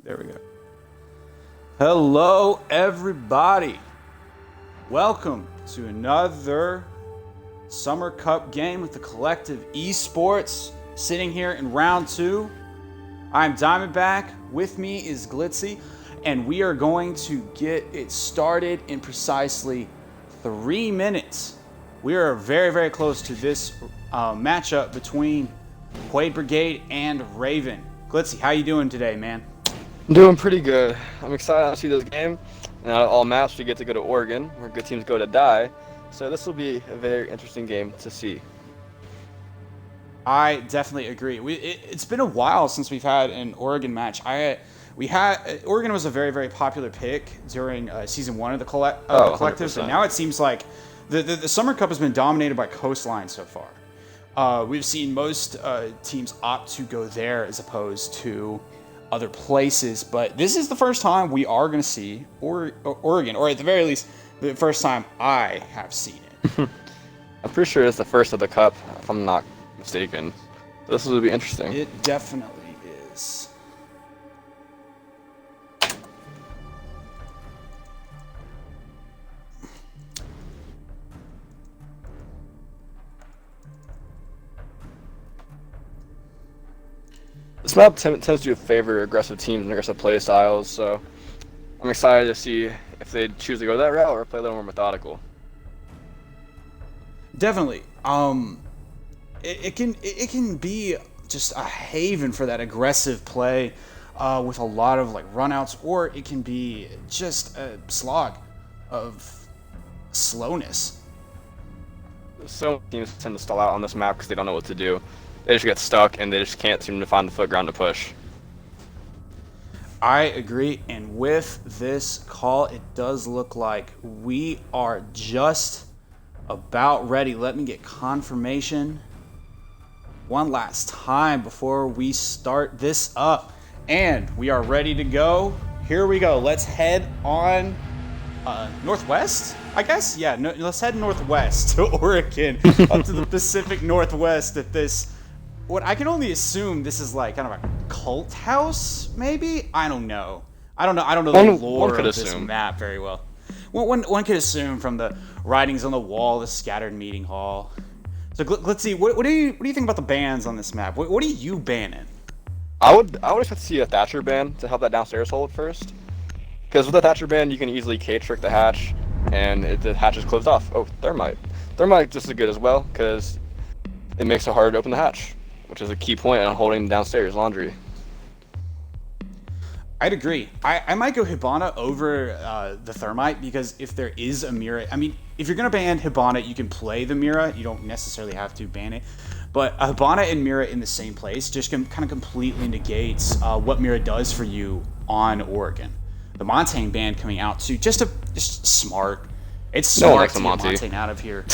There we go. Hello, everybody. Welcome to another Summer Cup game with the collective eSports. Sitting here in round 2, I'm Diamondback. With me is Glitzy, and we are going to get it started in precisely 3 minutes. We are very, very close to this matchup between Quaid Brigade and Raven. Glitzy, how you doing today, man? I'm doing pretty good. I'm excited to see this game. And out of all maps, we get to go to Oregon, where good teams go to die. So this will be a very interesting game to see. I definitely agree. It's been a while since we've had an Oregon match. Oregon was a very, very popular pick during season 1 of the collectives, and now it seems like the Summer Cup has been dominated by Coastline so far. We've seen most teams opt to go there as opposed to other places, but this is the first time we are going to see Oregon, or at the very least, the first time I have seen it. I'm pretty sure it's the first of the Cup, if I'm not mistaken. This will be interesting. It definitely is. This map tends to favor aggressive teams and aggressive play styles, so I'm excited to see if they choose to go that route or play a little more methodical. Definitely. It can be just a haven for that aggressive play with a lot of like runouts, or it can be just a slog of slowness. So teams tend to stall out on this map because they don't know what to do. They just get stuck and they just can't seem to find the foot ground to push. I agree, and with this call, it does look like we are just about ready. Let me get confirmation one last time before we start this up. And we are ready to go. Here we go. Let's head on northwest, I guess? Yeah, let's head northwest to Oregon, up to the Pacific Northwest at this. What I can only assume this is like kind of a cult house, maybe? I don't know. I don't know the lore of this map very well. One could assume from the writings on the wall, the scattered meeting hall. So let's see. What do you think about the bans on this map? What are you banning? I would expect to see a Thatcher ban to help that downstairs hold first, because with the Thatcher ban you can easily K-trick the hatch, and the hatch is closed off. Oh, thermite. Thermite just as good as well, because it makes it harder to open the hatch, which is a key point on holding downstairs laundry. I'd agree. I might go Hibana over the Thermite, because if there is a Mira, I mean, if you're going to ban Hibana, you can play the Mira. You don't necessarily have to ban it. But Hibana and Mira in the same place just kind of completely negates what Mira does for you on Oregon. The Montaigne ban coming out too, just smart. It's smart to get Montaigne out of here.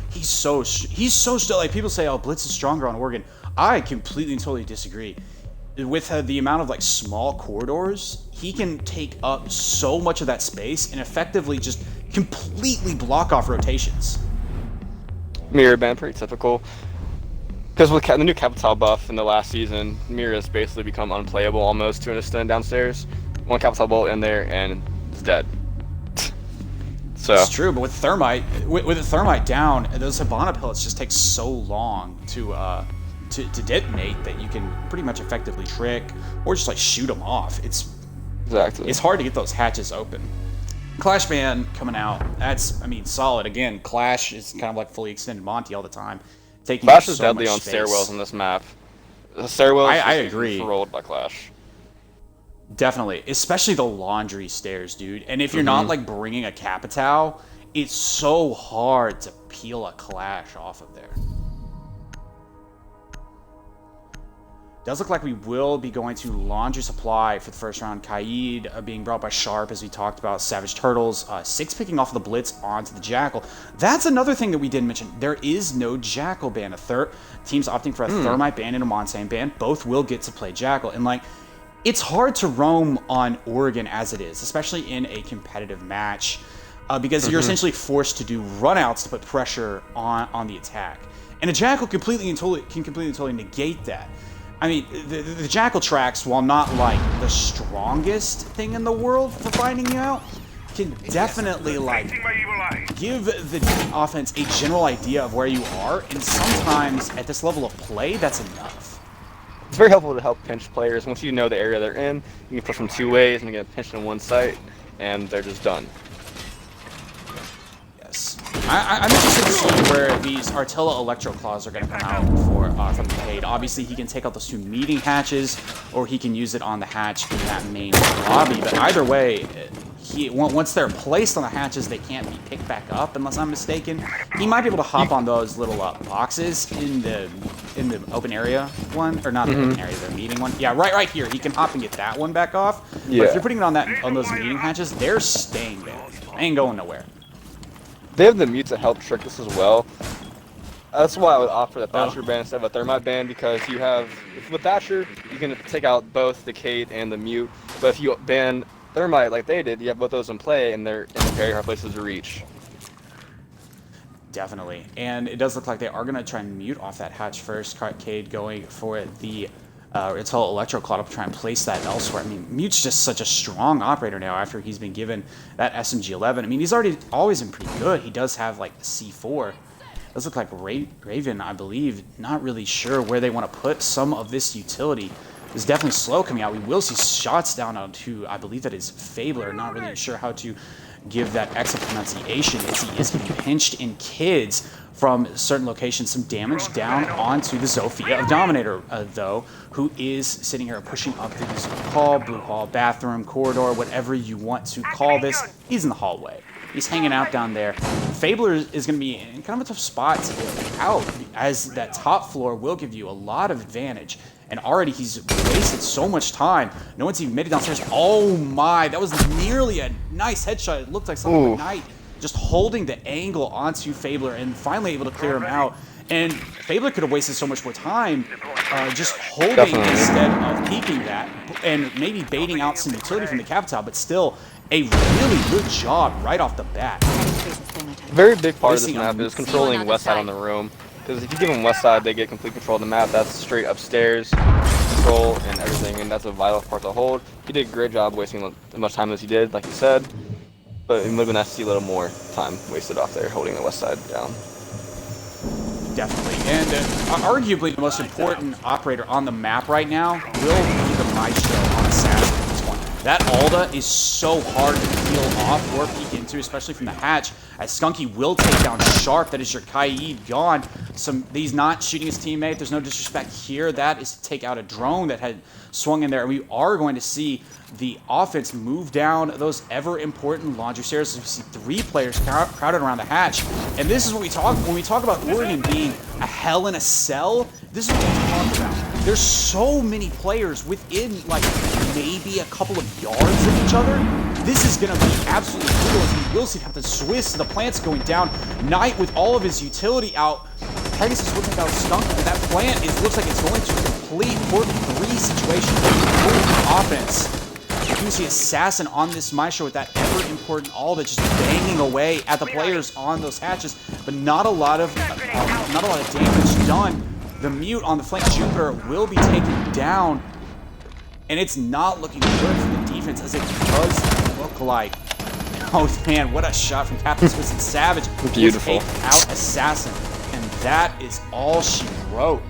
He's so still, like people say, oh, Blitz is stronger on Oregon. I completely and totally disagree. With the amount of like small corridors, he can take up so much of that space and effectively just completely block off rotations. Mirror ban, pretty typical. Because with the new Capital buff in the last season, Mirror has basically become unplayable almost to an extent downstairs. One Capital bolt in there and it's dead. So it's true, but with Thermite, with the Thermite down, those Hibana pellets just take so long to detonate that you can pretty much effectively trick or just like shoot them off. It's hard to get those hatches open. Clash ban coming out. That's, I mean, solid. Again, Clash is kind of like fully extended Monty all the time. Clash is deadly on stairwells on this map. The stairwells I agree. Rolled by Clash. Definitely, especially the laundry stairs, dude. And if you're not like bringing a Capital, it's so hard to peel a Clash off of there. Does look like we will be going to Laundry Supply for the first round. Quaid being brought by Sharp, as we talked about. Savage Turtles. 6 picking off of the Blitz onto the Jackal. That's another thing that we didn't mention. There is no Jackal ban. Teams opting for a Thermite ban and a Montaigne ban. Both will get to play Jackal. And like, it's hard to roam on Oregon as it is, especially in a competitive match, because you're essentially forced to do runouts to put pressure on the attack. And a Jackal can completely and totally negate that. I mean, the Jackal tracks, while not like the strongest thing in the world for finding you out, can definitely like give the offense a general idea of where you are, and sometimes at this level of play, that's enough. It's very helpful to help pinch players. Once you know the area they're in, you can push them 2 ways and get pinched in one site, and they're just done. Yes. I'm interested to see where these Artilla Electro Claws are going to come out from Quaid. Obviously, he can take out those 2 meeting hatches, or he can use it on the hatch in that main lobby. But either way, once they're placed on the hatches, they can't be picked back up, unless I'm mistaken. He might be able to hop on those little boxes in the open area one, or not the open area, the meeting one. Yeah, right here. He can hop and get that one back off. Yeah. But if you're putting it on those meeting hatches, they're staying there. They ain't going nowhere. They have the mute to help trick this as well. That's why I would opt for the Thatcher ban instead of a Thermite ban, because you have, with Thatcher, you can take out both the Quaid and the mute. But if you ban Thermite like they did, you have both those in play, and they're in very hard places to reach. Definitely. And it does look like they are going to try and mute off that hatch first. Quaid going for the Artilla Electro Claw to try and place that elsewhere. I mean, Mute's just such a strong operator now after he's been given that SMG-11. I mean, he's always been pretty good. He does have, like, the C4. It does look like Raven, I believe, not really sure where they want to put some of this utility. It's definitely slow coming out. We will see shots down onto, I believe that is Fabler. Not really sure how to give that exit pronunciation, as he is getting pinched in kids from certain locations. Some damage down onto the Zofia of Dominator, though, who is sitting here pushing up through this hall, blue hall, bathroom, corridor, whatever you want to call this. He's in the hallway. He's hanging out down there. Fabler is going to be in kind of a tough spot to get out, as that top floor will give you a lot of advantage. And already he's wasted so much time. No one's even made it downstairs. Oh my, that was nearly a nice headshot. It looked like something like Knight just holding the angle onto Fabler and finally able to clear him out. And Fabler could have wasted so much more time just holding instead of peeking that and maybe baiting out some utility from the Capital, but still a really good job right off the bat. Very big part of this map is controlling west side on the room. Because if you give them west side, they get complete control of the map. That's straight upstairs, control, and everything, and that's a vital part to hold. He did a great job wasting as much time as he did, like you said, but it would have been nice to see a little more time wasted off there, holding the west side down. Definitely, and arguably the most important operator on the map right now will be the Maestro on Assassin at this point. That Alda is so hard to peel off or peek into, especially from the hatch, as Skunky will take down Sharp. That is your Quaid gone. He's not shooting his teammate. There's no disrespect here. That is to take out a drone that had swung in there. And we are going to see the offense move down those ever-important laundry stairs. We see 3 players crowded around the hatch. And this is what we talk when we talk about Oregon being a hell in a cell. This is what we talk about. There's so many players within, like, maybe a couple of yards of each other. This is going to be absolutely brutal, as we will see the Swiss, the plant's going down. Knight with all of his utility out. Pegasus looking out Skunky, but that plant looks like it's going to complete 4-3 situation for the offense. You can see Assassin on this Maestro with that ever-important Alda just banging away at the players on those hatches, but not a lot of damage done. The mute on the flank Jupiter will be taken down, and it's not looking good for the defense, as it does look like. Oh man, what a shot from Captain Swiss and Savage. Beautiful. Take out Assassin, and that is all she wrote.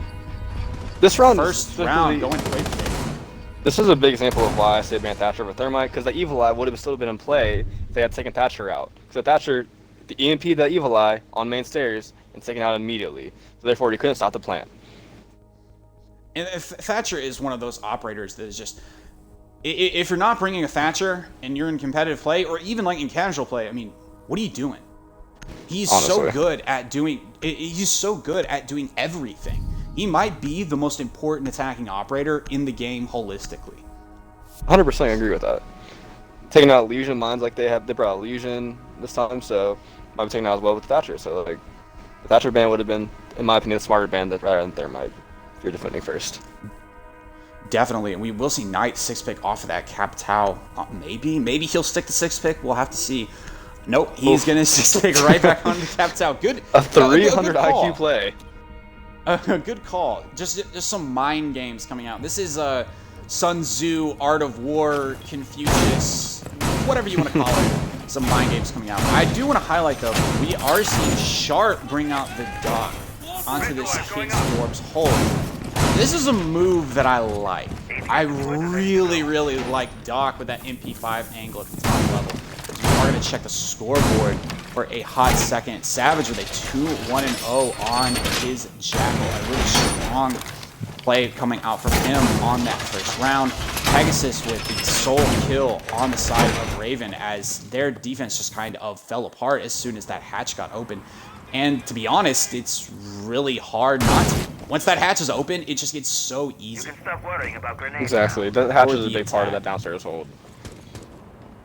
This round, first round going to Brigade. This is a big example of why I say ban Thatcher over Thermite, because the Evil Eye would have still been in play if they had taken Thatcher out. Because Thatcher, the EMP that Evil Eye on main stairs and taken out immediately. So therefore, he couldn't stop the plant. And Thatcher is one of those operators that is just, if you're not bringing a Thatcher and you're in competitive play, or even like in casual play, I mean, what are you doing? He's so good at doing everything. He might be the most important attacking operator in the game holistically. 100% agree with that. Taking out Legion mines like they brought out Legion this time, so might be taken out as well with Thatcher. So like, the Thatcher ban would have been, in my opinion, the smarter ban rather than Thermite if you're defending first. Definitely, and we will see Knight 6-pick off of that Capitao. Maybe he'll stick to 6-pick. We'll have to see. Nope, he's gonna 6-pick right back on the Capitao. Good. A 300 IQ play. Good call. Just some mind games coming out. This is Sun Tzu, Art of War, Confucius, whatever you want to call it. Some mind games coming out. I do want to highlight, though, we are seeing Sharp bring out the Doc onto this King's Orbs hold. This is a move that I like. I really, really like Doc with that MP5 angle at the top level. We are going to check the scoreboard for a hot second. Savage with a 2-1-0 on his Jackal. A really strong play coming out from him on that first round. Pegasus with the sole kill on the side of Raven as their defense just kind of fell apart as soon as that hatch got open. And to be honest, it's really hard not to. Once that hatch is open, it just gets so easy. You can stop worrying about grenades. Exactly. The hatch is a big part of that downstairs hold.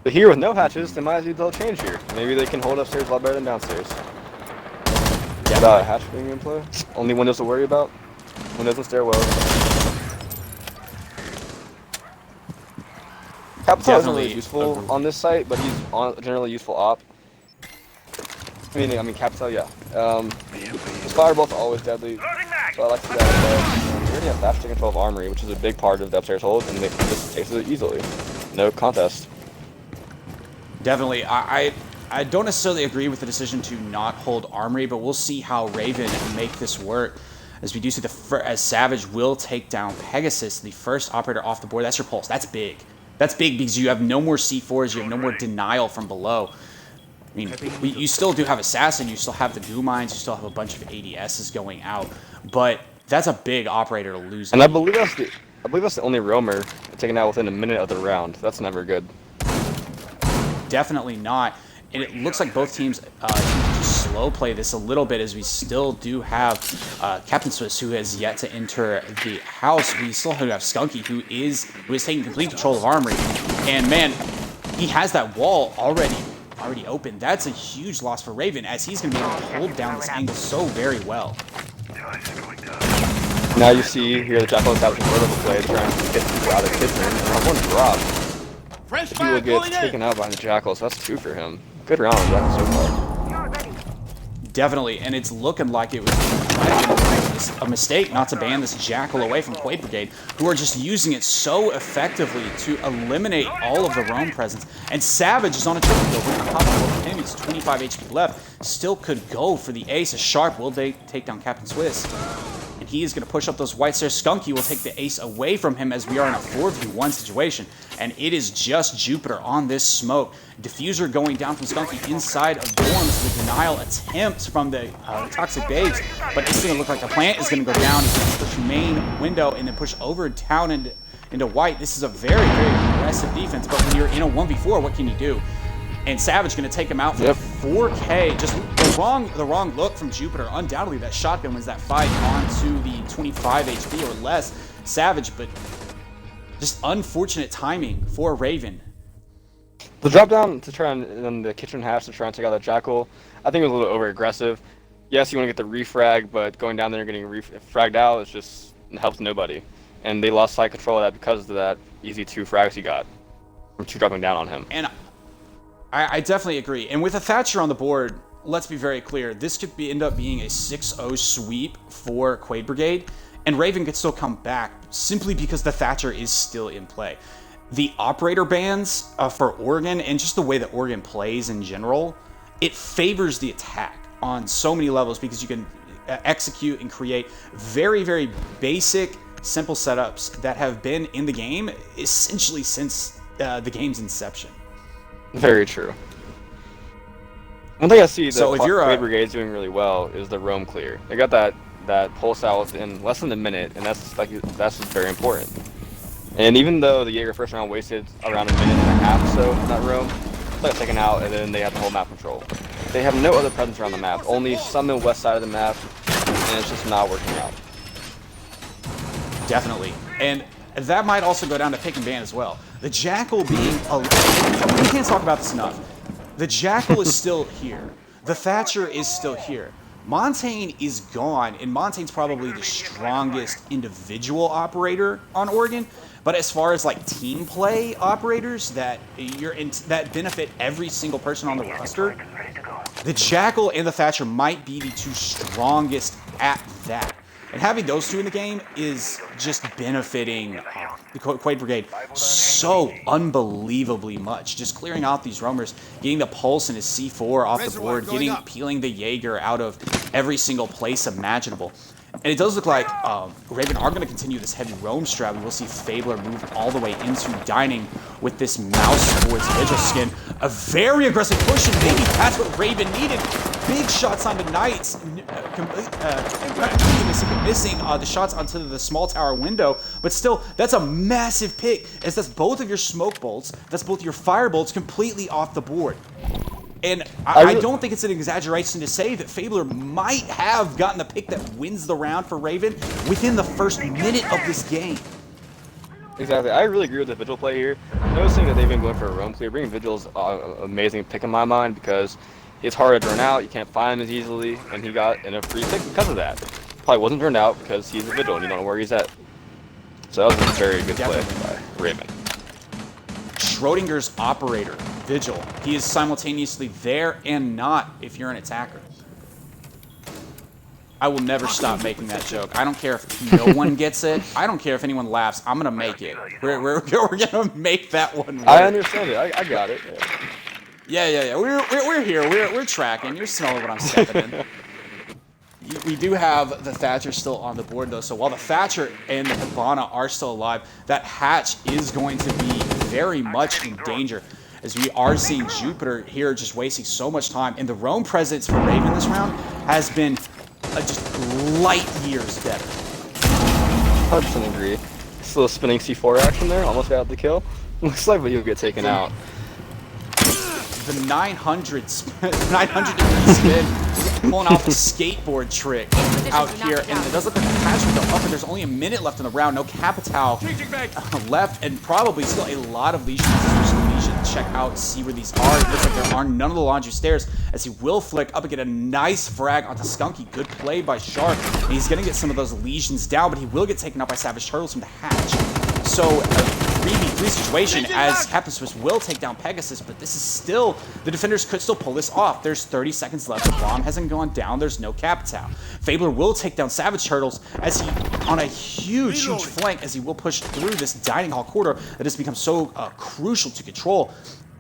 But here with no hatches, they might as well change here. Maybe they can hold upstairs a lot better than downstairs. Without a hatch being in play. Only windows to worry about. Windows and stairwells. Capital isn't really useful on this site, but he's on generally useful op. I mean Capital, yeah. His firebolts are always deadly, so I like to see that. We already have Thatch taking control of Armory, which is a big part of the upstairs hold, and they just takes it easily. No contest. Definitely. I don't necessarily agree with the decision to not hold Armory, but we'll see how Raven make this work. As we do see as Savage will take down Pegasus, the first operator off the board. That's your pulse. That's big. That's big because you have no more C4s, you have no more denial from below. I mean, you still do have Assassin, you still have the Goo Mines, you still have a bunch of ADSs going out, but that's a big operator to lose. And I believe that's the only roamer taken out within a minute of the round. That's never good. Definitely not. And it looks like both teams just slow play this a little bit as we still do have Captain Swiss, who has yet to enter the house. We still have Skunky, who is taking complete control of Armory. And man, he has that wall already open. That's a huge loss for Raven, as he's going to be able to hold down this angle so very well. Now you see here the Jackal establishing vertical play, trying to get out of Kitchen, and one drop. He will get taken out by the Jackal, so that's 2 for him. Good round on Jackal so far. Definitely, and it's looking like it was a mistake not to ban this Jackal away from Quaid Brigade, who are just using it so effectively to eliminate all of the roam presence. And Savage is on a triple kill. We're going to pop over him. He's 25 HP left. Still could go for the ace. A Sharp will take down Captain Swiss. And he is going to push up those white stairs. Skunky will take the ace away from him as we are in a 4v1 situation. And it is just Jupiter on this smoke. Diffuser going down from Skunky inside of Dorms. The denial attempts from the Toxic Babes. But it's going to look like the plant is going to go down. He's going to push main window and then push over down into white. This is a very, very aggressive defense. But when you're in a 1v4, what can you do? And Savage going to take him out for 4K. Just the wrong look from Jupiter. Undoubtedly, that shotgun wins that fight onto the 25 HP or less. Savage, but just unfortunate timing for Raven. The drop down to try and the kitchen hatch to try and take out that Jackal, I think it was a little over aggressive. Yes, you want to get the refrag, but going down there and getting fragged out, it helps nobody. And they lost side control of that because of that easy 2 frags he got from 2 dropping down on him. And I definitely agree. And with a Thatcher on the board, let's be very clear, this could end up being a 6-0 sweep for Quaid Brigade, and Raven could still come back simply because the Thatcher is still in play. The operator bans for Oregon, and just the way that Oregon plays in general, it favors the attack on so many levels because you can execute and create very, very basic, simple setups that have been in the game essentially since the game's inception. Very true. One thing I see that Quaid Brigade's doing really well is the roam clear. They got that pulse out within less than a minute, and that's very important. And even though the Jaeger first round wasted around a minute and a half or so in that roam, they got taken out, and then they have the whole map control. They have no other presence around the map, only some in the west side of the map, and it's just not working out. Definitely. And that might also go down to pick and ban as well. The Jackal being we can't talk about this enough. The Jackal is still here. The Thatcher is still here. Montaigne is gone, and Montaigne's probably the strongest individual operator on Oregon. But as far as like team play operators that that benefit every single person on the roster, the Jackal and the Thatcher might be the 2 strongest at that. And having those two in the game is just benefiting the Quaid Brigade so unbelievably much. Just clearing out these roamers, getting the Pulse and his C4 off the board, peeling the Jaeger out of every single place imaginable. And it does look like Raven are going to continue this heavy roam strat. We will see Fabler move all the way into dining with this mouse towards Vigil skin. A very aggressive push, and maybe that's what Raven needed. Big shots on the Knights, missing the shots onto the small tower window. But still, that's a massive pick, as that's both of your smoke bolts, that's both your fire bolts completely off the board. And I don't think it's an exaggeration to say that Fabler might have gotten the pick that wins the round for Raven within the first minute of this game. Exactly. I really agree with the Vigil play here. Noticing that they've been going for a roam clear, bringing Vigil's an amazing pick in my mind because it's hard to burn out, you can't find him as easily, and he got in a free pick because of that. Probably wasn't burned out because he's a Vigil and you don't know where he's at. So that was a very good play by Raven. Schrodinger's operator, Vigil. He is simultaneously there and not if you're an attacker. I will never stop making that joke. I don't care if no one gets it. I don't care if anyone laughs. I'm going to make it. We're going to make that one work. I understand it. I got it. Yeah. We're here. We're tracking. You're smelling what I'm stepping in. We do have the Thatcher still on the board, though. So while the Thatcher and the Hibana are still alive, that hatch is going to be very much in danger, as we are seeing Jupiter here just wasting so much time. And the roam presence for Raven this round has been just light years better. 100% agree. This little spinning C4 action there, almost got the kill. Looks like he'll get taken out. The 900 degree spin, pulling off the skateboard trick out here, and it does look like the hatch will go up, and there's only a minute left in the round. No Capital left, and probably still a lot of lesions. Check out, see where these are. It looks like there are none of the laundry stairs, as he will flick up and get a nice frag onto Skunky. Good play by Shark. And he's going to get some of those lesions down, but he will get taken out by Savage Turtles from the hatch. So a 3v3 situation, as Captain Swiss will take down Pegasus, but this is still, the defenders could still pull this off. There's 30 seconds left. The bomb hasn't gone down. There's no Capital. Fabler will take down Savage Turtles as he, on a huge flank, as he will push through this dining hall corridor that has become so crucial to control.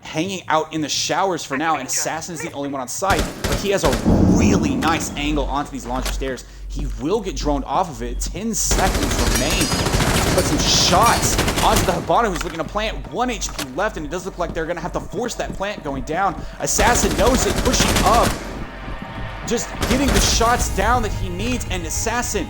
Hanging out in the showers for now, and Assassin is the only one on site, but he has a really nice angle onto these laundry stairs. He will get droned off of it. 10 seconds remain. Put some shots onto the Hibana, who's looking to plant. 1 HP left, and it does look like they're going to have to force that plant going down. Assassin knows it, pushing up. Just getting the shots down that he needs, and Assassin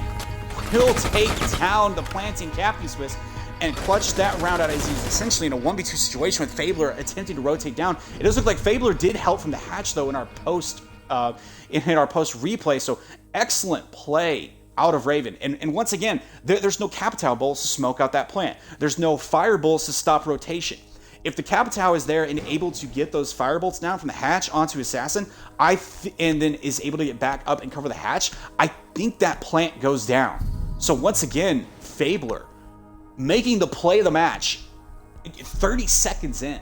will take down the planting Captain Swiss and clutch that round out, as he's essentially in a 1v2 situation with Fabler attempting to rotate down. It does look like Fabler did help from the hatch, though, in our post replay. So excellent play out of Raven. And once again, there's no Capital bolts to smoke out that plant. There's no fire bolts to stop rotation. If the Capital is there and able to get those fire bolts down from the hatch onto Assassin, and then is able to get back up and cover the hatch, I think that plant goes down. So once again, Fabler making the play of the match 30 seconds in.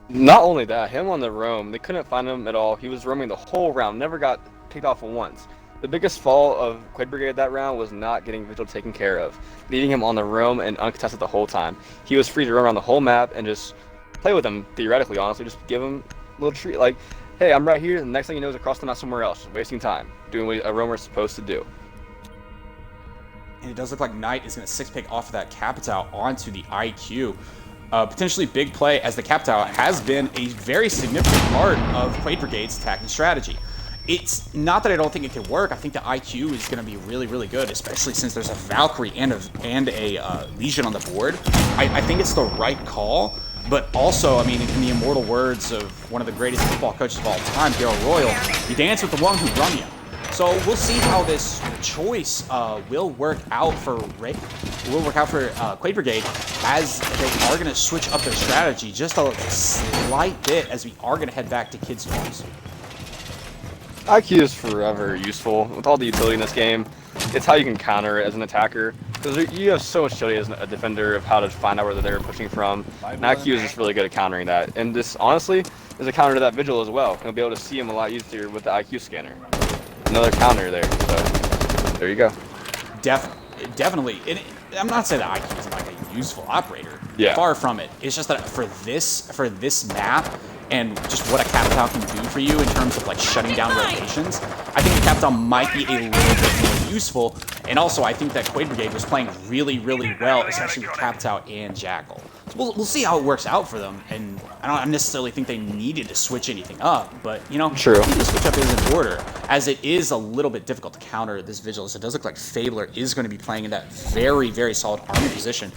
Not only that, him on the roam, they couldn't find him at all. He was roaming the whole round, never got picked off once. The biggest fall of Quaid Brigade that round was not getting Vigil taken care of, leaving him on the roam and uncontested the whole time. He was free to roam around the whole map and just play with him, theoretically, honestly. Just give him a little treat, like, hey, I'm right here, and the next thing you know is across the map somewhere else, wasting time, doing what a roamer is supposed to do. And it does look like Knight is going to 6-pick off of that Capital onto the IQ. Potentially big play, as the Capital has been a very significant part of Quaid Brigade's attacking strategy. It's not that I don't think it can work. I think the IQ is going to be really, really good, especially since there's a Valkyrie and a Legion on the board. I think it's the right call, but also, I mean, in the immortal words of one of the greatest football coaches of all time, Daryl Royal, you dance with the one who run you. So we'll see how this choice will work out for Quaid Brigade, as they are going to switch up their strategy just a slight bit, as we are going to head back to Kids Dorms. IQ is forever useful with all the utility in this game. It's how you can counter it as an attacker, because you have so much utility as a defender of how to find out where they're pushing from. And IQ is just really good at countering that. And this, honestly, is a counter to that Vigil as well. You'll be able to see him a lot easier with the IQ scanner. Another counter there, so there you go. Definitely. I'm not saying that IQ isn't like a useful operator. Yeah. Far from it. It's just that for this map and just what a Capital can do for you in terms of like shutting down rotations, I think the Capital might be a little bit more useful. And also, I think that Quaid Brigade was playing really, really well, especially with Capital and Jackal. So we'll see how it works out for them. And I don't necessarily think they needed to switch anything up, but you know, true. The switch up is in order, as it is a little bit difficult to counter this Vigilance. It does look like Fabler is going to be playing in that very, very solid army position.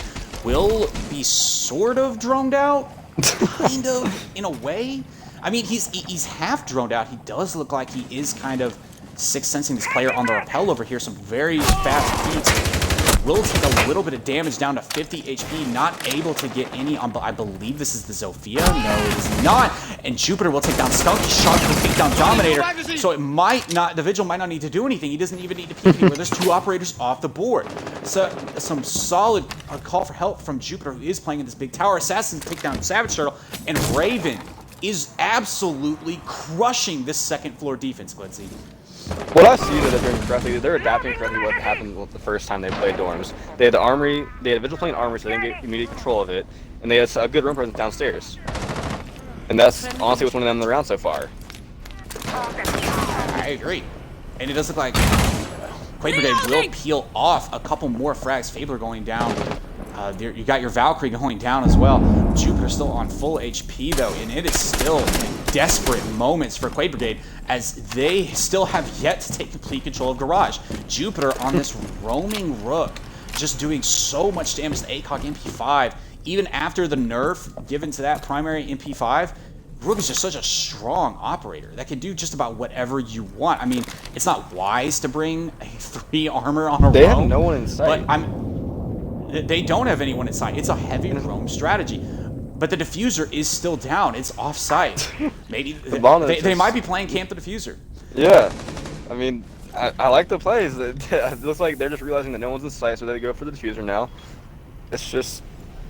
Will be sort of droned out, kind of, in a way. I mean, he's half droned out. He does look like he is kind of sixth sensing this player on the rappel over here. Some very fast beats. Will take a little bit of damage down to 50 HP. Not able to get any on, I believe this is the Zofia. No, it is not. And Jupiter will take down Skunky. Shark will take down Dominator. So it might not, the Vigil might not need to do anything. He doesn't even need to peek anywhere. There's 2 operators off the board. So some solid call for help from Jupiter, who is playing in this big tower. Assassins take down Savage Turtle. And Raven is absolutely crushing this second floor defense, Glitzy. What I see that they're doing correctly, they're adapting correctly what happened the first time they played Dorms. They had the armory, they had Vigil playing armory, so they didn't get immediate control of it, and they had a good room presence downstairs. And that's honestly what's winning them the round so far. I agree. And it does look like Quaid Brigade will peel off a couple more frags. Fabler going down. You got your Valkyrie going down as well. Jupiter still on full HP though, and it is still desperate moments for Quaid Brigade as they still have yet to take complete control of Garage. Jupiter on this roaming Rook, just doing so much damage to ACOG MP5. Even after the nerf given to that primary MP5, Rook is just such a strong operator that can do just about whatever you want. I mean, it's not wise to bring a 3 armor on a roam. They have no one in sight. But they don't have anyone in sight. It's a heavy roam strategy. But the diffuser is still down. It's off-site. Maybe they might be playing Camp the Diffuser. Yeah. I mean, I like the plays. It looks like they're just realizing that no one's in sight, so they go for the diffuser now. It's just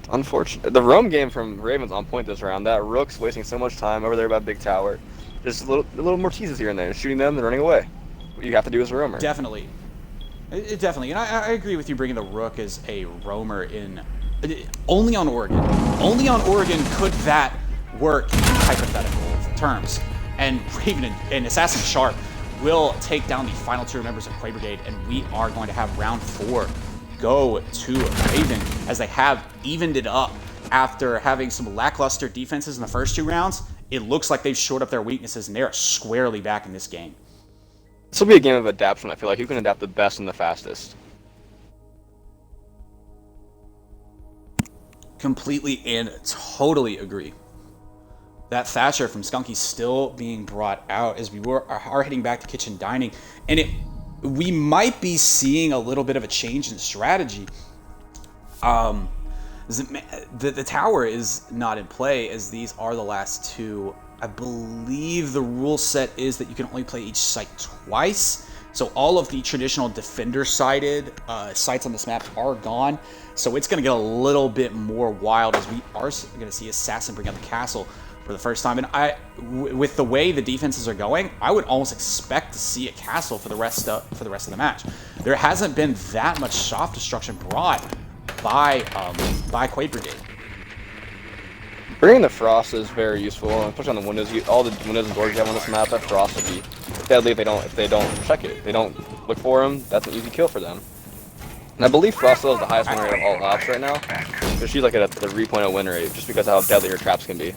unfortunate. The roam game from Ravens on point this round. That Rook's wasting so much time over there by Big Tower. Just a little more teases here and there. Shooting them and running away. What you have to do as a roamer. Definitely. Definitely. And I agree with you bringing the Rook as a roamer in... Only on Oregon. Only on Oregon could that work in hypothetical terms. And Raven and Assassin Sharp will take down the final 2 members of Quaid Brigade, and we are going to have round 4 go to Raven as they have evened it up after having some lackluster defenses in the first 2 rounds. It looks like they've shored up their weaknesses, and they are squarely back in this game. This will be a game of adaptation, I feel like. Who can adapt the best and the fastest? Completely and totally agree. That Thatcher from Skunky still being brought out as we are heading back to kitchen dining, and we might be seeing a little bit of a change in strategy. The tower is not in play as these are the last 2. I believe the rule set is that you can only play each site twice. So all of the traditional defender-sided sites on this map are gone. So it's going to get a little bit more wild as we are going to see Assassin bring out the castle for the first time. And with the way the defenses are going, I would almost expect to see a castle for the rest of the match. There hasn't been that much soft destruction brought by Quaid Brigade. Bringing the Frost is very useful, especially on the windows. All the windows and doors you have on this map, that Frost will be deadly if they don't check it. They don't look for them. That's an easy kill for them. And I believe Frost still has the highest win rate of all ops right now. So she's like at the 3.0 win rate, just because of how deadly her traps can be.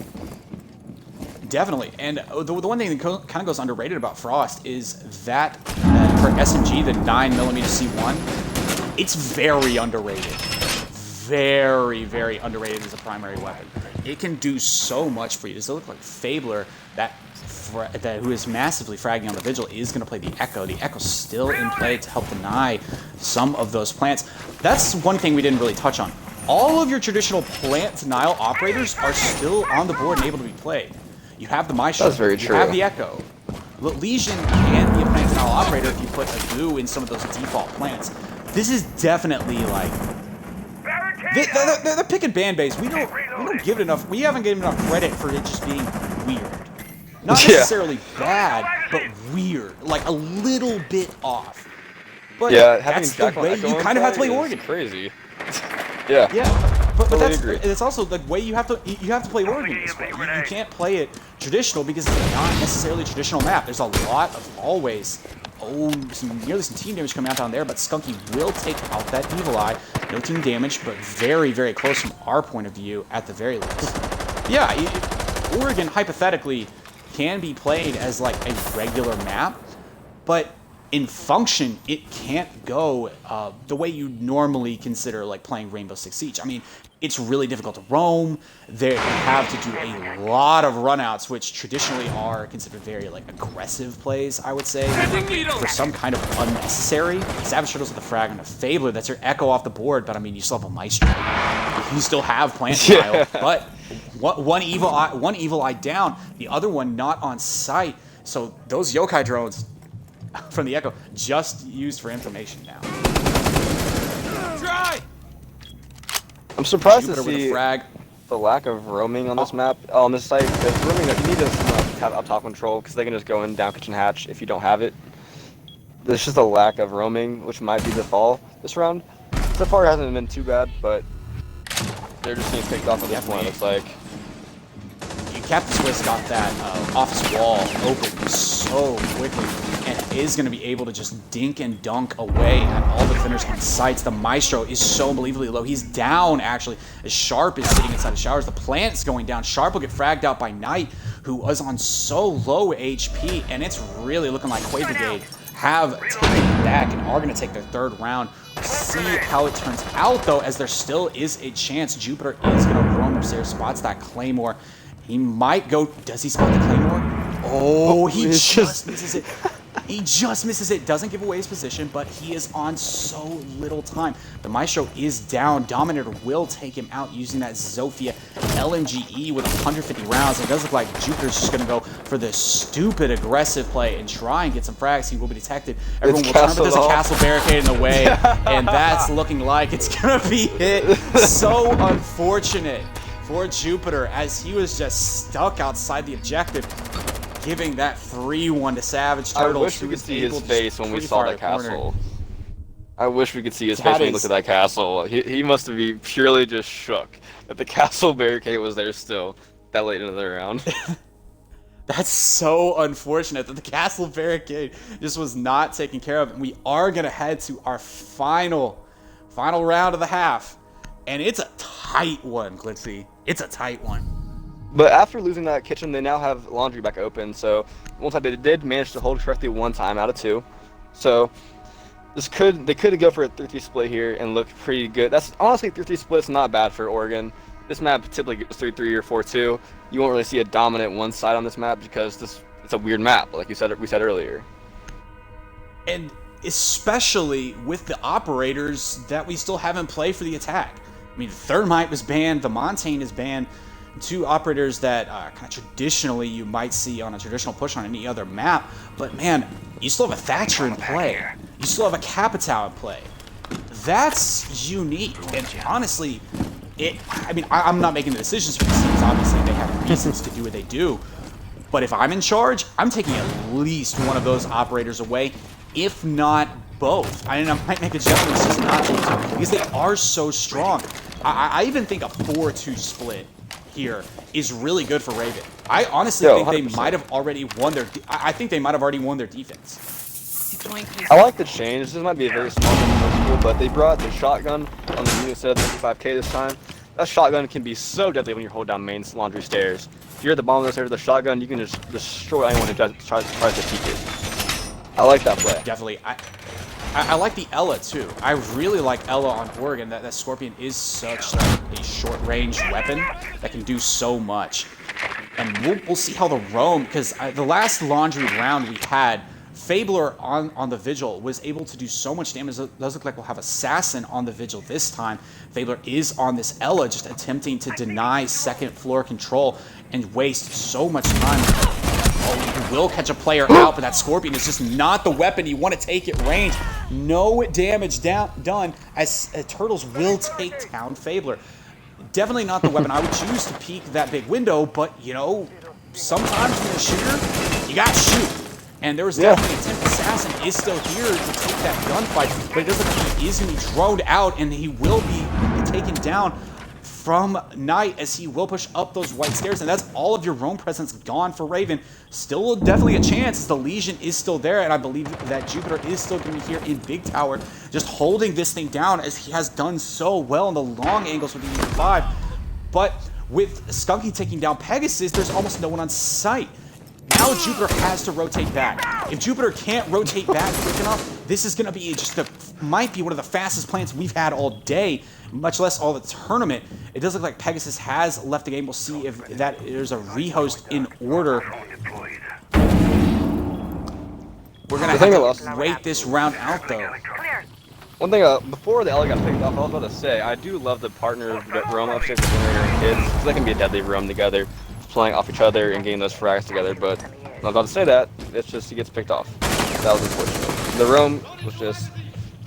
Definitely. And the one thing that kind of goes underrated about Frost is that for SMG, the 9mm C1, it's very underrated. Very, very underrated as a primary weapon. It can do so much for you. Does it look like Fabler, who is massively fragging on the Vigil, is going to play the Echo. The Echo's still in play to help deny some of those plants. That's one thing we didn't really touch on. All of your traditional plant denial operators are still on the board and able to be played. You have the Maestro. That's very true. You have the Echo. Legion can be a plant denial operator if you put a goo in some of those default plants. This is definitely like... The pick and ban base, we don't give it enough. We haven't given enough credit for it just being weird. Not necessarily bad, but weird. Like a little bit off. But yeah, having that's the Jack on way Echo you on kind of have to play is Oregon. Crazy. Yeah. Yeah, but Totally that's agree. it's also the way you have to play Oregon this way. You can't play it traditional because it's not necessarily a traditional map. There's a lot of always nearly some team damage coming out down there, but Skunky will take out that Evil Eye. No team damage, but very, very close from our point of view at the very least. Yeah, Oregon hypothetically can be played as like a regular map, but in function, it can't go the way you normally consider like playing Rainbow Six Siege. I mean, it's really difficult to roam. They have to do a lot of runouts, which traditionally are considered very like aggressive plays, I would say, for some kind of unnecessary. Savage Turtles with the frag on a Fabler, that's your Echo off the board, but I mean, you still have a Maestro. You still have Plant Style, but one evil eye down, the other one not on site. So those Yokai drones from the Echo just used for information now. Try. I'm surprised Jupiter to see with a frag. the lack of roaming on this map, on this site. Because roaming, you need to have up top control because they can just go in down kitchen hatch if you don't have it. There's just a lack of roaming, which might be the fall this round. So far, it hasn't been too bad, but they're just getting picked off at this point. It looks like. Captain Swiss got that office wall open so quickly and is going to be able to just dink and dunk away at all the defenders on sites. The Maestro is so unbelievably low. He's down, actually, as Sharp is sitting inside the showers. The Plant's going down. Sharp will get fragged out by Knight, who was on so low HP, and it's really looking like Quaid Brigade have taken it back and are going to take their third round. We'll see how it turns out, though, as there still is a chance. Jupiter is going to roam upstairs, spots that Claymore. He might go. Does he spot the Claymore? Oh, he just misses it. He just misses it. Doesn't give away his position, but he is on so little time. The Maestro is down. Dominator will take him out using that Zofia LMGE with 150 rounds. It does look like Jupiter's just going to go for the stupid aggressive play and try and get some frags. He will be detected. Everyone will turn, but there's a castle barricade in the way, and that's looking like it's going to be hit. So unfortunate for Jupiter, as he was just stuck outside the objective, giving that 3-1 to Savage Turtles. I wish we could see his face when we saw that castle. I wish we could see his face when we looked at that castle. He must have been purely just shook that the castle barricade was there still that late into the round. That's so unfortunate that the castle barricade just was not taken care of. And we are going to head to our final round of the half. And it's a tight one, Glitzy. It's a tight one. But after losing that kitchen, they now have laundry back open. So one time they did manage to hold correctly 1 time out of 2. So they could go for a 3-3 split here and look pretty good. That's honestly 3-3 split's not bad for Oregon. This map typically goes 3-3 or 4-2. You won't really see a dominant one side on this map because it's a weird map, like we said earlier. And especially with the operators that we still haven't played for the attack. I mean, Thermite was banned, the Montaigne is banned, 2 operators that kind of traditionally you might see on a traditional push on any other map. But man, you still have a Thatcher in play. You still have a Capitao in play. That's unique. And honestly, I'm not making the decisions for these teams. Obviously, they have reasons to do what they do. But if I'm in charge, I'm taking at least one of those operators away, if not both. I might make a judgment it's just not those, because they are so strong. I even think a 4-2 split here is really good for Raven. I honestly think they might have already won their. I think they might have already won their defense. I like the change. This might be a very small one, but they brought the shotgun on the new set of 35K this time. That shotgun can be so deadly when you hold down main laundry stairs. If you're at the bottom of the stairs with the shotgun, you can just destroy anyone who tries to peek it. I like that play. Definitely. I like the Ella too. I really like Ella on Oregon. That Scorpion is such a short-range weapon that can do so much. And we'll see how the roam, because the last laundry round we had, Fabler on the Vigil was able to do so much damage. It does look like we'll have Assassin on the Vigil this time. Fabler is on this Ella, just attempting to deny second floor control and waste so much time. Oh, he will catch a player out, but that Scorpion is just not the weapon you want to take at range. No damage done, as Turtles will take down Fabler. Definitely not the weapon I would choose to peek that big window, but, you know, sometimes when you're a shooter, you got to shoot. And there was definitely an attempt. Assassin is still here to take that gunfight, but it doesn't look like he is going to be droned out, and he will be taken down from Knight as he will push up those white stairs, and that's all of your roam presence gone for Raven. Still definitely a chance as the Legion is still there, and I believe that Jupiter is still going to be here in Big Tower, just holding this thing down as he has done so well in the long angles with the E5. But with Skunky taking down Pegasus, there's almost no one on site. Now Jupiter has to rotate back. If Jupiter can't rotate back quick enough, this is going to be might be one of the fastest plants we've had all day, much less all the tournament. It does look like Pegasus has left the game. We'll see if there's a rehost in order. We're going to have to wait this round out, though. One thing, before the Ellie got picked off, I was about to say, I do love the partner roam upstairs with Generator and Kids, because they can be a deadly roam together, playing off each other and getting those frags together, but I was about to say that, it's just he gets picked off. That was unfortunate. The roam was just,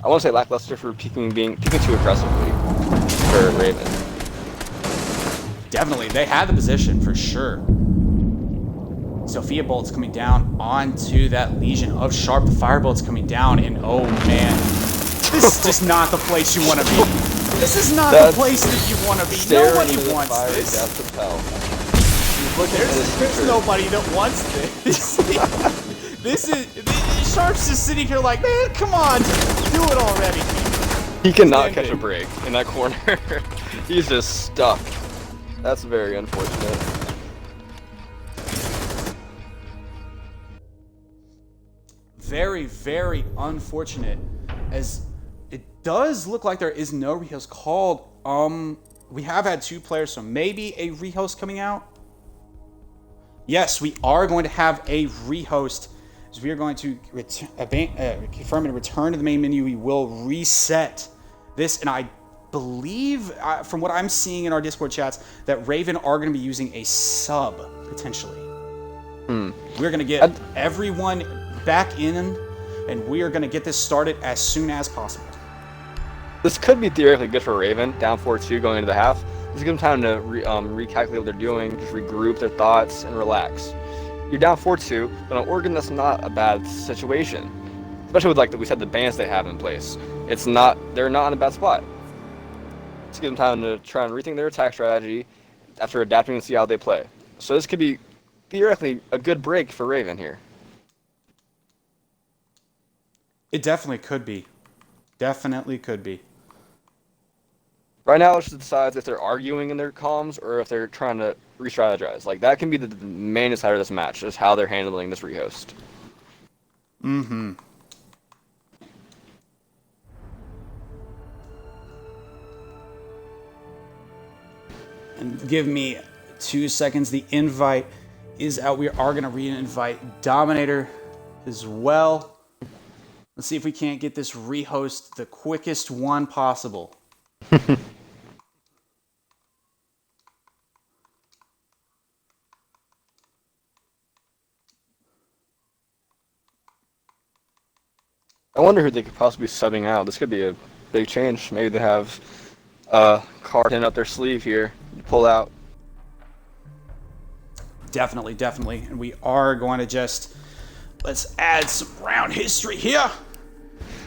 I want to say lackluster for peeking too aggressively for Raven. Definitely, they had the position for sure. Sophia Bolt's coming down onto that Legion of Sharp. The Firebolt's coming down, and oh man, this is just not the place you want to be. This is not the place that you want to be. Nobody wants this. There's nobody that wants this. This is Sharp's just sitting here like, man, come on, just do it already. He cannot catch a break in that corner. He's just stuck. That's very unfortunate. Very, very unfortunate, as it does look like there is no rehost called. We have had 2 players, so maybe a rehost coming out. Yes, we are going to have a rehost. So we are going to confirm and return to the main menu. We will reset this, and I believe, from what I'm seeing in our Discord chats, that Raven are going to be using a sub, potentially. We're going to get everyone back in, and we are going to get this started as soon as possible. This could be theoretically good for Raven, down 4-2 going into the half. This gives them time to recalculate what they're doing, just regroup their thoughts, and relax. You're down 4-2, but on Oregon, that's not a bad situation. Especially with, like we said, the bans they have in place. They're not in a bad spot. Just give them time to try and rethink their attack strategy after adapting and see how they play. So this could be theoretically a good break for Raven here. It definitely could be. Definitely could be. Right now, it just decides if they're arguing in their comms or if they're trying to re-strategize. Like, that can be the main decider of this match, is how they're handling this rehost. Mm-hmm. And give me 2 seconds. The invite is out. We are going to re-invite Dominator as well. Let's see if we can't get this rehost the quickest one possible. I wonder who they could possibly be subbing out. This could be a big change. Maybe they have a card in up their sleeve here to pull out. Definitely, definitely. And we are going to let's add some round history here.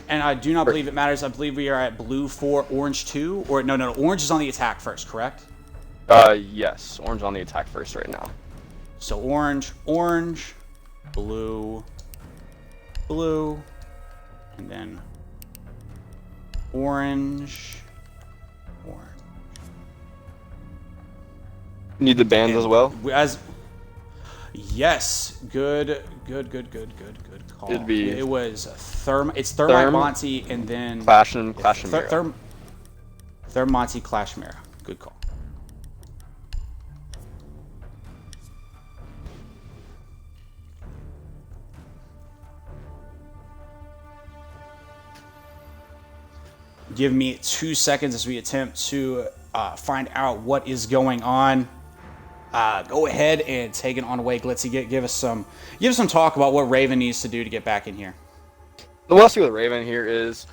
And I do not believe it matters. I believe we are at blue 4, orange 2. Or no, orange is on the attack first, correct? Yes. Orange on the attack first right now. So orange, blue, and then orange. Need the bands as well? Yes, good call. It was it's Thermite Monty and then Clash and Mira. Thermonty Clash Mira. Good call. Give me 2 seconds as we attempt to find out what is going on. Go ahead and take it on away, Glitzy. Give us some talk about what Raven needs to do to get back in here. The one thing with Raven here is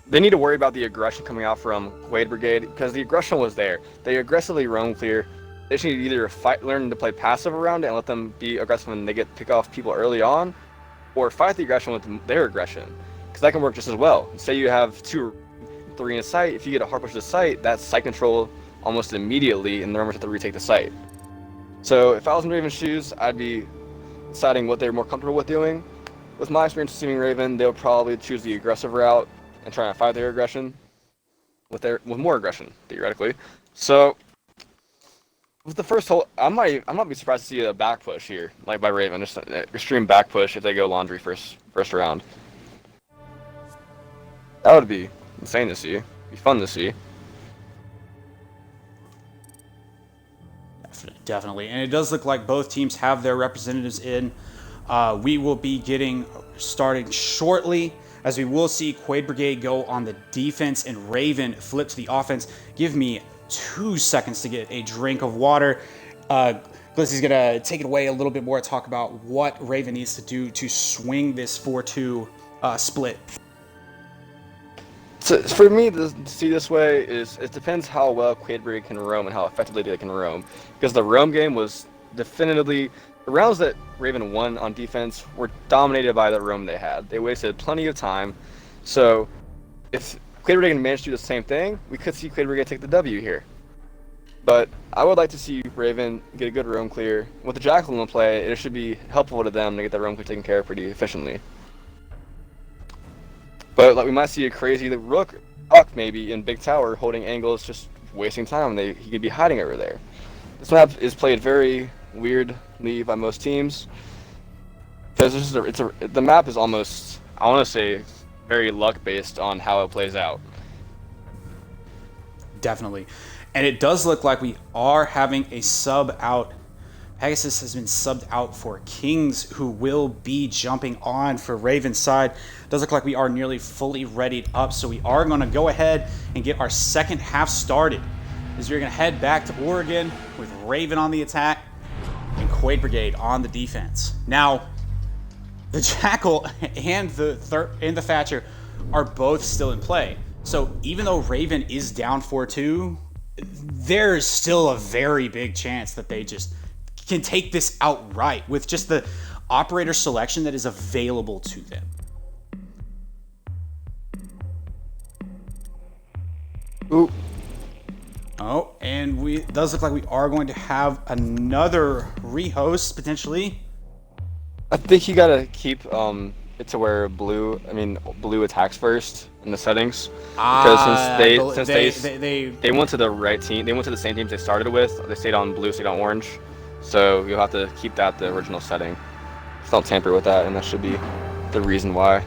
they need to worry about the aggression coming out from Quaid Brigade, because the aggression was there. They aggressively roam clear. They should either learn to play passive around it and let them be aggressive when they pick off people early on, or fight the aggression with their aggression, because that can work just as well. Say you have 2 or 3 in a site, if you get a hard push to the site, that's site control almost immediately, and the Roamers have to retake the site. So if I was in Raven's shoes, I'd be deciding what they're more comfortable with doing. With my experience teaming Raven, they'll probably choose the aggressive route and try to fight their aggression with more aggression, theoretically. So with the first hole, I might be surprised to see a back push here, like by Raven, just an extreme back push if they go laundry first round. That would be insane to see. Be fun to see. Definitely, and it does look like both teams have their representatives in. We will be getting started shortly, as we will see Quaid Brigade go on the defense and Raven flip to the offense. Give me 2 seconds to get a drink of water. Glissy's going to take it away a little bit more, talk about what Raven needs to do to swing this 4-2 split. So for me to see this way is it depends how well Quaid Brigade can roam and how effectively they can roam. Because the roam game was definitively, the rounds that Raven won on defense were dominated by the roam they had. They wasted plenty of time. So if Quaid Brigade can manage to do the same thing, we could see Quaid Brigade take the W here. But I would like to see Raven get a good roam clear. With the Jackal in play, it should be helpful to them to get that roam clear taken care of pretty efficiently. But like we might see a crazy Rook maybe in Big Tower holding angles, just wasting time. He could be hiding over there. This map is played very weirdly by most teams because the map is almost, I want to say, very luck based on how it plays out. Definitely, and it does look like we are having a sub out. Pegasus has been subbed out for Kings, who will be jumping on for Raven's side. Does look like we are nearly fully readied up, so we are going to go ahead and get our second half started. As we're going to head back to Oregon with Raven on the attack and Quaid Brigade on the defense. Now, the Jackal and the Thatcher are both still in play. So even though Raven is down 4-2, there's still a very big chance that they just can take this outright with just the operator selection that is available to them. Ooh. Oh, and it does look like we are going to have another rehost potentially. I think you gotta keep it to where blue attacks first in the settings, because since they went to the right team, they went to the same teams they started with. They stayed on blue, stayed on orange. So you'll have to keep that the original setting. Just don't tamper with that, and that should be the reason why.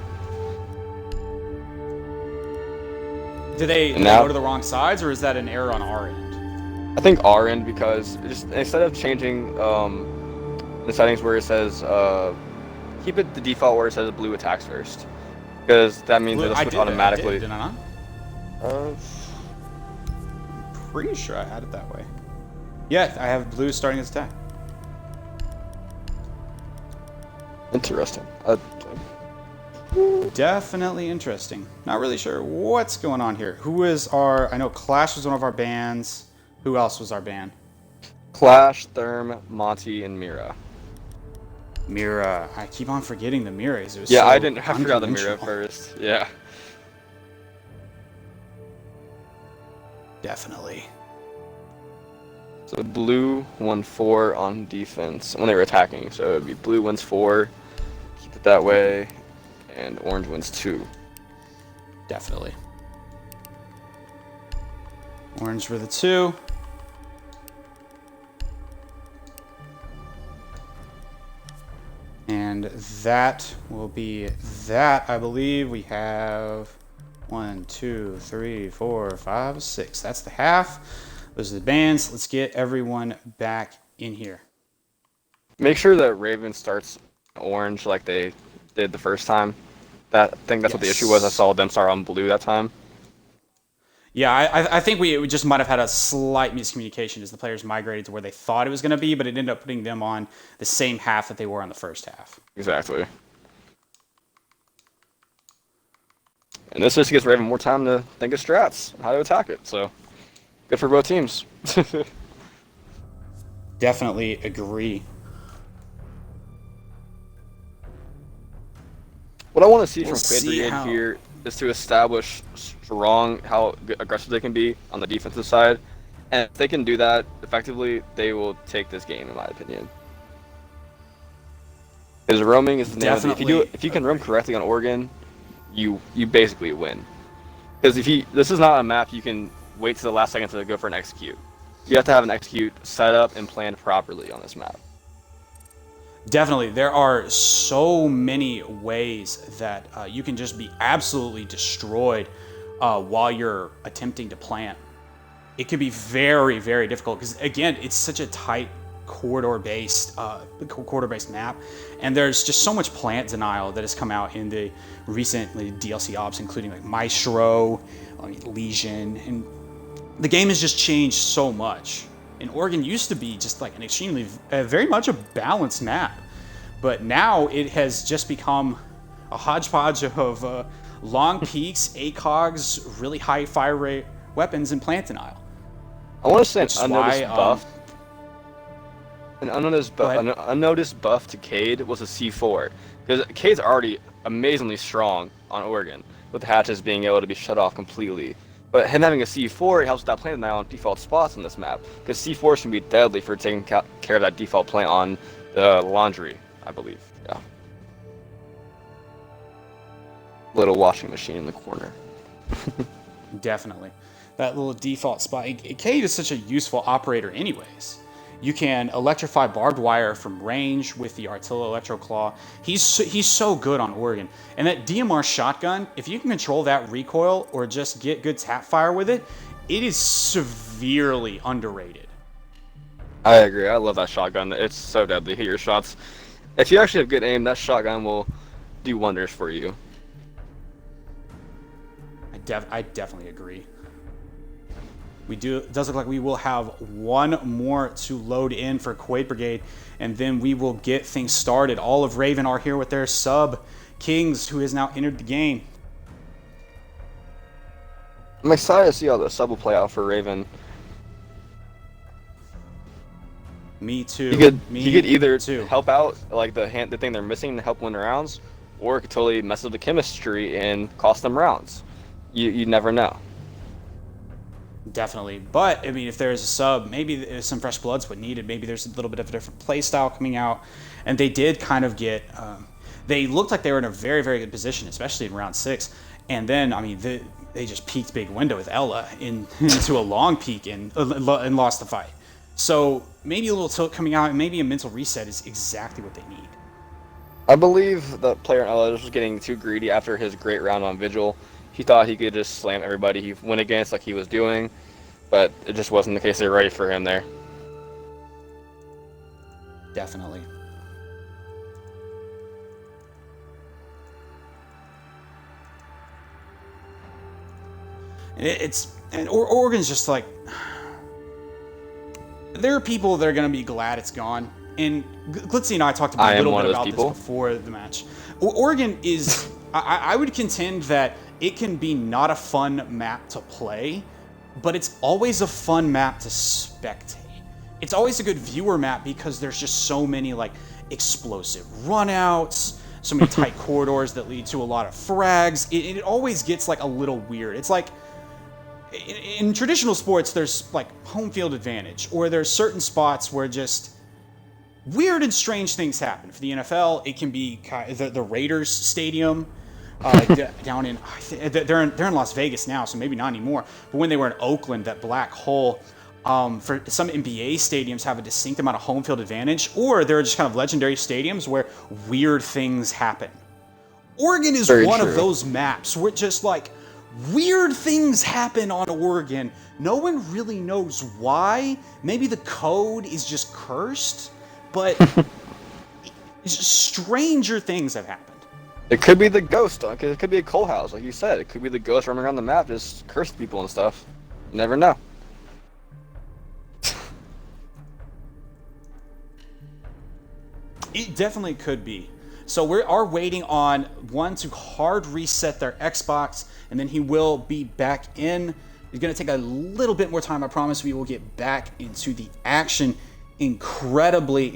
Did they go to the wrong sides, or is that an error on our end? I think our end, because just instead of changing the settings where it says keep it the default where it says blue attacks first, because that means it'll switch automatically. Did I not? Pretty sure I had it that way. Yeah, I have blue starting his attack. Interesting. Definitely interesting. Not really sure what's going on here. Who is I know Clash was one of our bans. Who else was our ban? Clash, Therm, Monty, and Mira. Mira. I keep on forgetting the Mira. Yeah, I forgot the Mira first. Yeah. Definitely. So blue won 4 on defense when they were attacking. So it would be blue wins 4, keep it that way, and orange wins 2. Definitely. Orange for the 2. And that will be that. I believe we have 1, 2, 3, 4, 5, 6. That's the half. Those are the bands. Let's get everyone back in here. Make sure that Raven starts orange like they did the first time. I think that's what the issue was. I saw them start on blue that time. Yeah, I think we just might have had a slight miscommunication as the players migrated to where they thought it was going to be, but it ended up putting them on the same half that they were on the first half. Exactly. And this just gives Raven more time to think of strats, how to attack it. So, good for both teams. Definitely agree. What I want to see We'll from Quaid see Brigade how. here is to establish strong how aggressive they can be on the defensive side, and if they can do that effectively, they will take this game, in my opinion. Because roaming is the name of the. Definitely If you can roam agree. correctly on Oregon, you basically win. Because this is not a map you can wait to the last second to go for an execute. You have to have an execute set up and planned properly on this map. Definitely, there are so many ways that you can just be absolutely destroyed while you're attempting to plant. It can be very, very difficult because again, it's such a tight corridor-based map, and there's just so much plant denial that has come out in the recent DLC ops, including like Maestro, Legion, and the game has just changed so much. And Oregon used to be just like an extremely, very much a balanced map, but now it has just become a hodgepodge of long peaks, ACOGs, really high fire rate weapons, and plant denial. I want to say Which is why, an unnoticed buff to Quaid was a C4, because Cade's already amazingly strong on Oregon, with the hatches being able to be shut off completely. But him having a C4, it helps that plant now on default spots on this map, because C4s can be deadly for taking care of that default plant on the laundry, I believe. Yeah. Little washing machine in the corner. Definitely. That little default spot. Quaid is such a useful operator anyways. You can electrify barbed wire from range with the Artilla Electro Claw. He's so good on Oregon. And that DMR shotgun, if you can control that recoil or just get good tap fire with it, it is severely underrated. I agree. I love that shotgun. It's so deadly. Hit your shots. If you actually have good aim, that shotgun will do wonders for you. I definitely agree. It does look like we will have one more to load in for Quaid Brigade, and then we will get things started. All of Raven are here with their sub, Kings, who has now entered the game. I'm excited to see how the sub will play out for Raven. Me too. He could either help out like the thing they're missing to help win the rounds, or it could totally mess up the chemistry and cost them rounds. You never know. Definitely. But, I mean, if there's a sub, maybe some fresh blood's what needed. Maybe there's a little bit of a different play style coming out. And they did kind of get... they looked like they were in a very, very good position, especially in round 6. And then, I mean, they just peaked big window with Ella into a long peak and lost the fight. So maybe a little tilt coming out and maybe a mental reset is exactly what they need. I believe the player in Ella was getting too greedy after his great round on Vigil. He thought he could just slam everybody he went against like he was doing, but it just wasn't the case. They were ready for him there. Definitely. And Oregon's just like, there are people that are going to be glad it's gone. And Glitzy and I talked a little bit about this before the match. Oregon is, I would contend that it can be not a fun map to play, but it's always a fun map to spectate. It's always a good viewer map because there's just so many like explosive runouts, so many tight corridors that lead to a lot of frags. It always gets like a little weird. It's like in traditional sports, there's like home field advantage, or there's certain spots where just weird and strange things happen. For the NFL, it can be the Raiders Stadium. Down in, they're in Las Vegas now, so maybe not anymore. But when they were in Oakland, that black hole, for some NBA stadiums have a distinct amount of home field advantage, or there are just kind of legendary stadiums where weird things happen. Oregon is one of those maps where just like weird things happen on Oregon. No one really knows why. Maybe the code is just cursed, but stranger things have happened. It could be the ghost. It could be a coal house, like you said. It could be the ghost running around the map, just cursing people and stuff. You never know. It definitely could be. So we are waiting on one to hard reset their Xbox, and then he will be back in. It's going to take a little bit more time. I promise we will get back into the action incredibly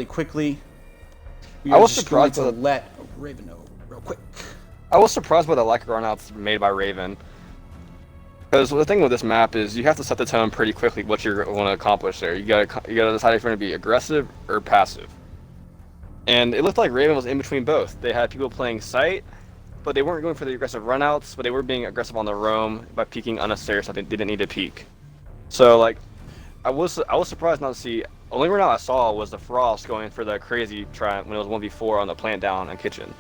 quickly. I was surprised to let Raven know real quick. I was surprised by the lack of runouts made by Raven. Because the thing with this map is you have to set the tone pretty quickly what you're going to accomplish there. You gotta decide if you're going to be aggressive or passive. And it looked like Raven was in between both. They had people playing sight, but they weren't going for the aggressive runouts, but they were being aggressive on the roam by peeking unnecessary stuff they didn't need to peek. So like, I was surprised not to see. Only runout I saw was the Frost going for the crazy try when it was 1v4 on the plant down and kitchen.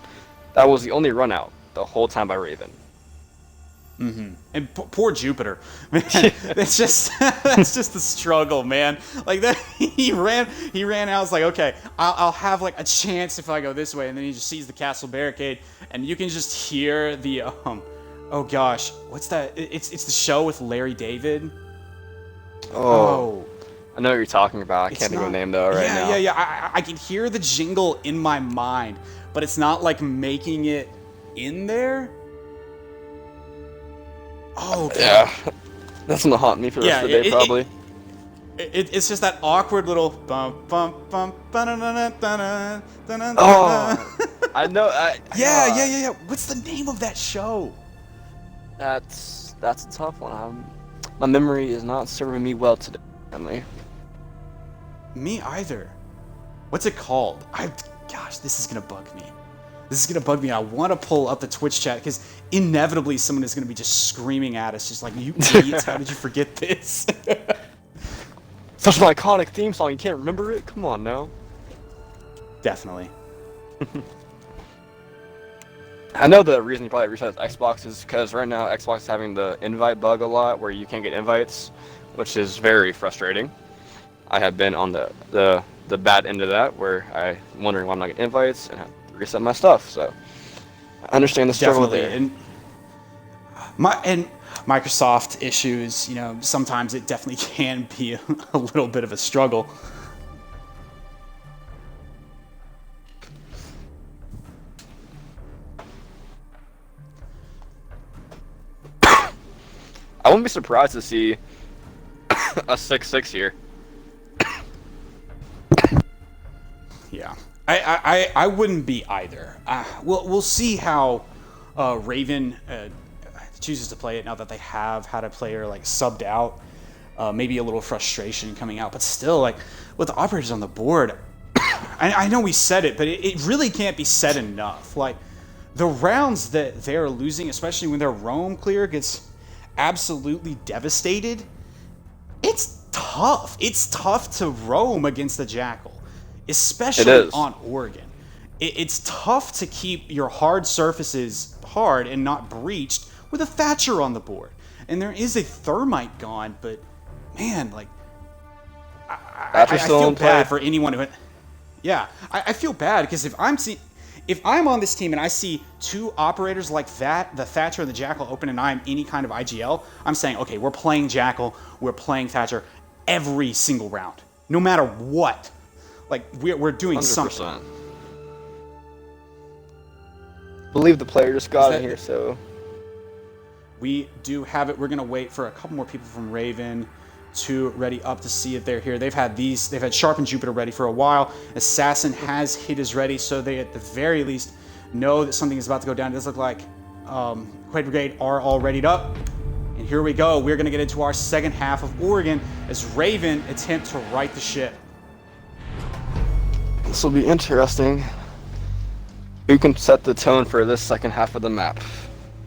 That was the only runout the whole time by Raven. Mm-hmm. And poor Jupiter, man. It's just that's just the struggle, man. Like that, he ran out. I was like, okay, I'll have like a chance if I go this way, and then he just sees the castle barricade, and you can just hear the oh gosh, what's that? It's the show with Larry David. Oh. I know what you're talking about. I can't think of a name though now. Yeah. I can hear the jingle in my mind, but it's not like making it in there. Oh, God. Yeah. That's gonna haunt me for the rest of the day, probably. It's just that awkward little bum bum bum ba-na-na-na-na-na. Oh, I know. Yeah. What's the name of that show? That's a tough one. My memory is not serving me well today, Emily. Me either. What's it called? Gosh, this is gonna bug me. I want to pull up the Twitch chat because inevitably someone is going to be just screaming at us, just like, you idiots, how did you forget this? Such an iconic theme song, you can't remember it? Come on now. Definitely. I know the reason you probably reset Xbox is because right now Xbox is having the invite bug a lot where you can't get invites, which is very frustrating. I have been on the bad end of that where I'm wondering why I'm not getting invites and reset my stuff, so I understand the struggle there. And Microsoft issues, you know, sometimes it definitely can be a little bit of a struggle. I wouldn't be surprised to see a 6-6 here. Yeah. I wouldn't be either. We'll see how Raven chooses to play it now that they have had a player like subbed out. Maybe a little frustration coming out, but still, like with the operators on the board, I know we said it, but it really can't be said enough. Like the rounds that they're losing, especially when their roam clear gets absolutely devastated, it's tough. It's tough to roam against the Jackal. Especially on Oregon. It's tough to keep your hard surfaces hard and not breached with a Thatcher on the board. And there is a Thermite gone, but man, like, I feel bad for anyone who... Yeah, I feel bad because if I'm on this team and I see two operators like that, the Thatcher and the Jackal open, and I'm any kind of IGL, I'm saying, okay, we're playing Jackal, we're playing Thatcher every single round, no matter what. Like, we're doing 100%. Something. Believe the player just got in here, so... We do have it. We're going to wait for a couple more people from Raven to ready up to see if they're here. They've had Sharp and Jupiter ready for a while. Assassin has hit his ready, so they at the very least know that something is about to go down. It does look like Quaid Brigade are all readied up. And here we go. We're going to get into our second half of Oregon as Raven attempt to right the ship. This will be interesting. Who can set the tone for this second half of the map?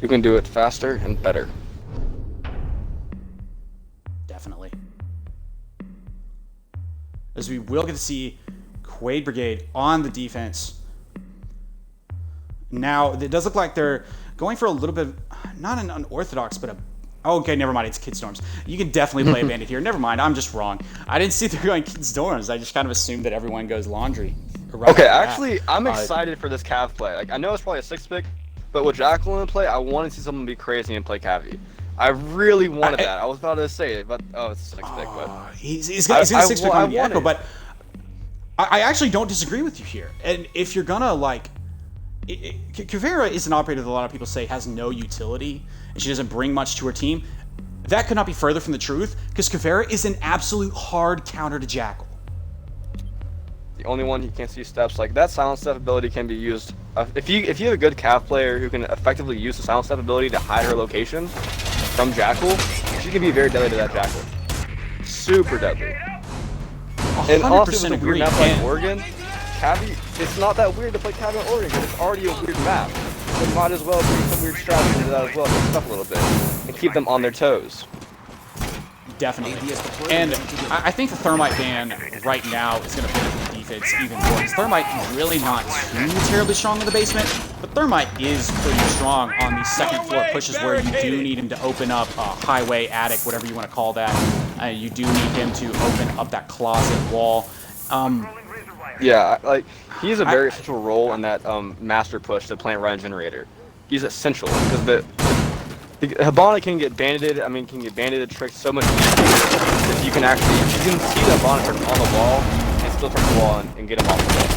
Who can do it faster and better? Definitely. As we will get to see Quaid Brigade on the defense. Now, it does look like they're going for a little bit of, not an unorthodox, but a... Oh, okay, never mind. It's Kid Storms. You can definitely play a bandit here. Never mind. I'm just wrong. I didn't see they're going Kid Storms. I just kind of assumed that everyone goes laundry. Okay, actually, I'm excited for this Cav play. Like, I know it's probably a 6-pick, but with Jacqueline in play, I want to see someone be crazy and play Cavi. I really wanted that. I was about to say it, but it's a 6-pick. But he's going to 6-pick on the Echo, but I actually don't disagree with you here. And if you're gonna like, Kavera is an operator that a lot of people say has no utility and she doesn't bring much to her team. That could not be further from the truth because Kavera is an absolute hard counter to Jackal. the only one he can't see steps. Like that silent step ability can be used if you have a good Cav player who can effectively use the silent step ability to hide her location from Jackal. She can be very deadly to that Jackal. Super deadly. And honestly, with a weird map like Oregon, Cavi, it's not that weird to play Cavi in Oregon because it's already a weird map. So might as well bring some weird strategy into that as well, mix it up a little bit, and keep them on their toes. Definitely. And I think the Thermite ban right now is going to benefit the defense even more. Because Thermite is really not too terribly strong in the basement, but Thermite is pretty strong on these second floor pushes where you do need him to open up a highway, attic, whatever you want to call that. You do need him to open up that closet wall. Yeah, like he's a very essential role in that master push to plant run generator. He's essential because the Hibana can get banded. I mean, can get banded tricked so much easier if you can see the Hibana trick on the wall and still turn the wall and get him off the wall.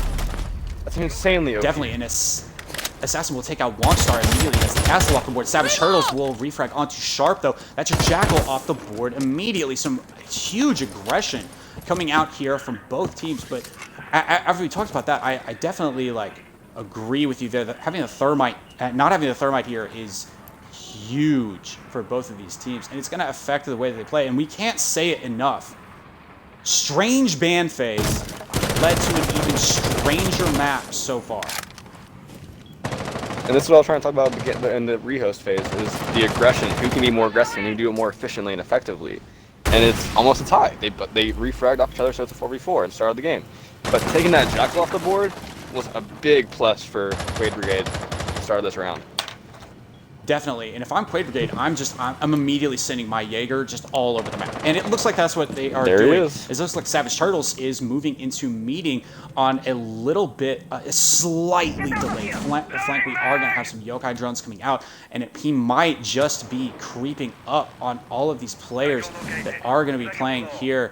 That's insanely OP. Definitely, and Assassin will take out Launch Star immediately as the Castle off the board. Savage Turtles will refrag onto Sharp though. That's your Jackal off the board immediately. Some huge aggression coming out here from both teams, but after we talked about that, I definitely like agree with you there that having a Thermite, not having a Thermite here is huge for both of these teams, and it's going to affect the way that they play, and we can't say it enough. Strange ban phase led to an even stranger map so far. And this is what I was trying to talk about in the rehost phase, is the aggression. Who can be more aggressive and who can do it more efficiently and effectively. And it's almost a tie. They refragged off each other, so it's a 4v4 and started the game. But taking that Jackal off the board was a big plus for Quaid Brigade to start this round. Definitely, and if I'm Quaid Brigade, I'm immediately sending my Jaeger just all over the map. And it looks like that's what they are doing. It looks like Savage Turtles is moving into meeting on a little bit, a slightly delayed flank. We are going to have some Yokai drones coming out, and he might just be creeping up on all of these players that are going to be playing here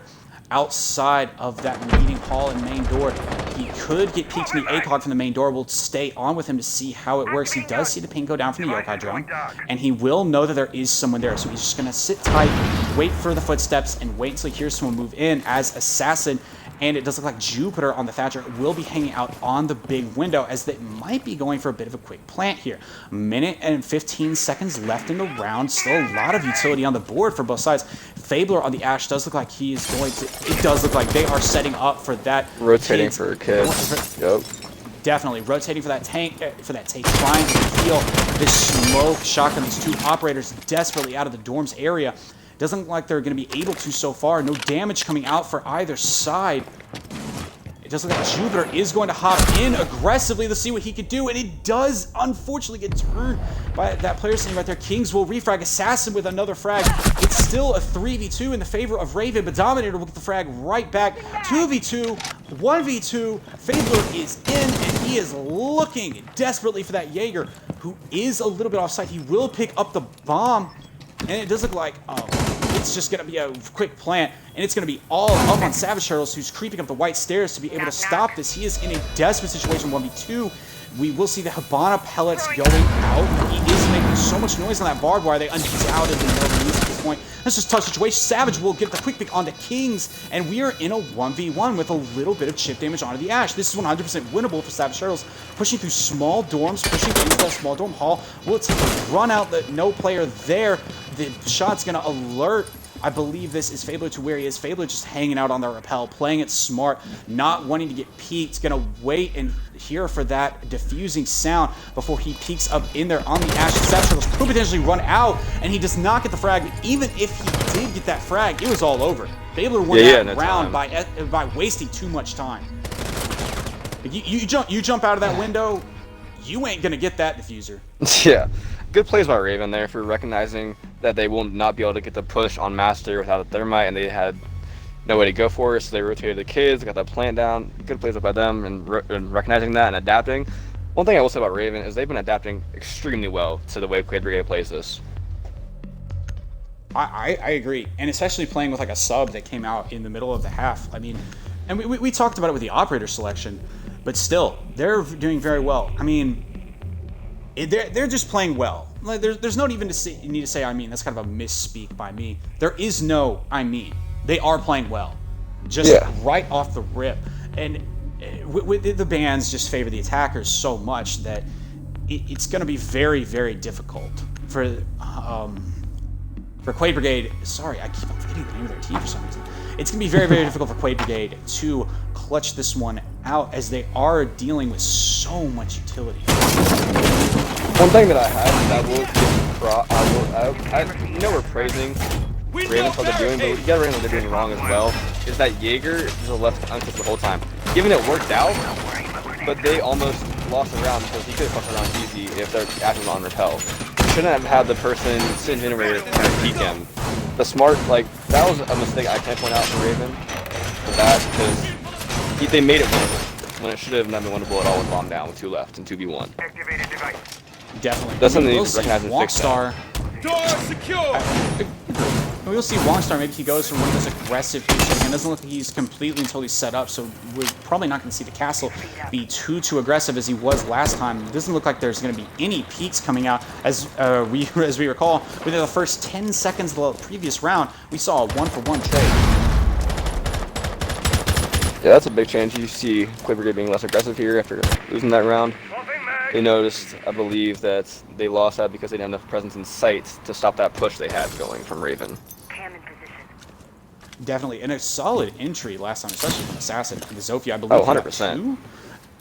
outside of that meeting hall and main door. He could get peeked in the ACOG from the main door. We'll stay on with him to see how it works. He does see the ping go down from the Yokai drone, and he will know that there is someone there. So he's just going to sit tight, wait for the footsteps, and wait until he hears someone move in as Assassin. And it does look like Jupiter on the Thatcher will be hanging out on the big window as they might be going for a bit of a quick plant here. A minute and 15 seconds left in the round. Still a lot of utility on the board for both sides. Fabler on the Ash does look like he is going to... It does look like they are setting up for that. Rotating for a kid. Yep. Definitely rotating for that tank, trying to heal this smoke shotgun. These two operators desperately out of the dorms area. Doesn't look like they're going to be able to so far. No damage coming out for either side. It does look like Jupiter is going to hop in aggressively to see what he could do, and it does unfortunately get turned by that player sitting right there. Kings will refrag. Assassin with another frag. It's still a 3v2 in the favor of Raven, but Dominator will get the frag right back. 2v2, 1v2. Fabler is in, and he is looking desperately for that Jaeger, who is a little bit offside. He will pick up the bomb. And it does look like it's just going to be a quick plant, and it's going to be all up on Savage Turtles, who's creeping up the white stairs to be able to stop this. He is in a desperate situation, 1v2. We will see the Hibana pellets going out. He is making so much noise on that barbed wire. They undoubtedly know the news at this point. That's just a tough situation. Savage will get the quick pick onto Kings, and we are in a 1v1 with a little bit of chip damage onto the Ash. This is 100% winnable for Savage Turtles. Pushing through small dorms, pushing into that small dorm hall. Will take a run out, that no player there. The shot's going to alert. I believe this is Fabler to where he is. Fabler just hanging out on the rappel, playing it smart, not wanting to get peeked. Going to wait and hear for that diffusing sound before he peeks up in there on the Ash. Savage Turtles could potentially run out, and he does not get the frag. But even if he did get that frag, it was all over. Fabler won that round by wasting too much time. You jump out of that window, you ain't going to get that diffuser. Yeah. Good plays by Raven there for recognizing that they will not be able to get the push on Master without a Thermite, and they had no way to go for it, so they rotated the kids, got that plant down. Good plays up by them, and recognizing that and adapting. One thing I will say about Raven is they've been adapting extremely well to the way Quaid Brigade plays this. I agree, and especially playing with like a sub that came out in the middle of the half. I mean, and we talked about it with the operator selection, but still, they're doing very well. I mean, they're just playing well. Like, there's no even need to say I mean. That's kind of a misspeak by me. There is no I mean. They are playing well, just right off the rip. And the bans just favor the attackers so much that it's going to be very, very difficult for Quaid Brigade. Sorry, I keep on forgetting the name of their team for some reason. It's going to be very, very difficult for Quaid Brigade to clutch this one out, as they are dealing with so much utility. One thing that I have that will give we're praising Raven for what they're doing, but you gotta remember what they're doing wrong as well, is that Jaeger is left untouched the whole time. Given it worked out, but they almost lost the round because he could have fucked around easy if their actions on repel. Shouldn't have had the person sitting generator kind of peek him. The smart, like, that was a mistake I can't point out for Raven for that, because they made it winnable when it should have not been winnable at all with bomb down with 2 left and 2v1. Activated device. Definitely. That's something you recognize and fix Wongstar. Door secure. We'll see Wongstar. Maybe he goes for one of those aggressive pieces. It doesn't look like he's completely and totally set up, so we're probably not going to see the castle be too aggressive as he was last time. It doesn't look like there's going to be any peaks coming out. As we recall, within the first 10 seconds of the previous round, we saw a 1-for-1 trade. Yeah, that's a big change. You see Quaid Brigade being less aggressive here after losing that round. They noticed, I believe, that they lost that because they didn't have enough presence in sight to stop that push they had going from Raven. Definitely, and a solid entry last time, especially from Assassin and the Zofia, I believe. Oh, 100%.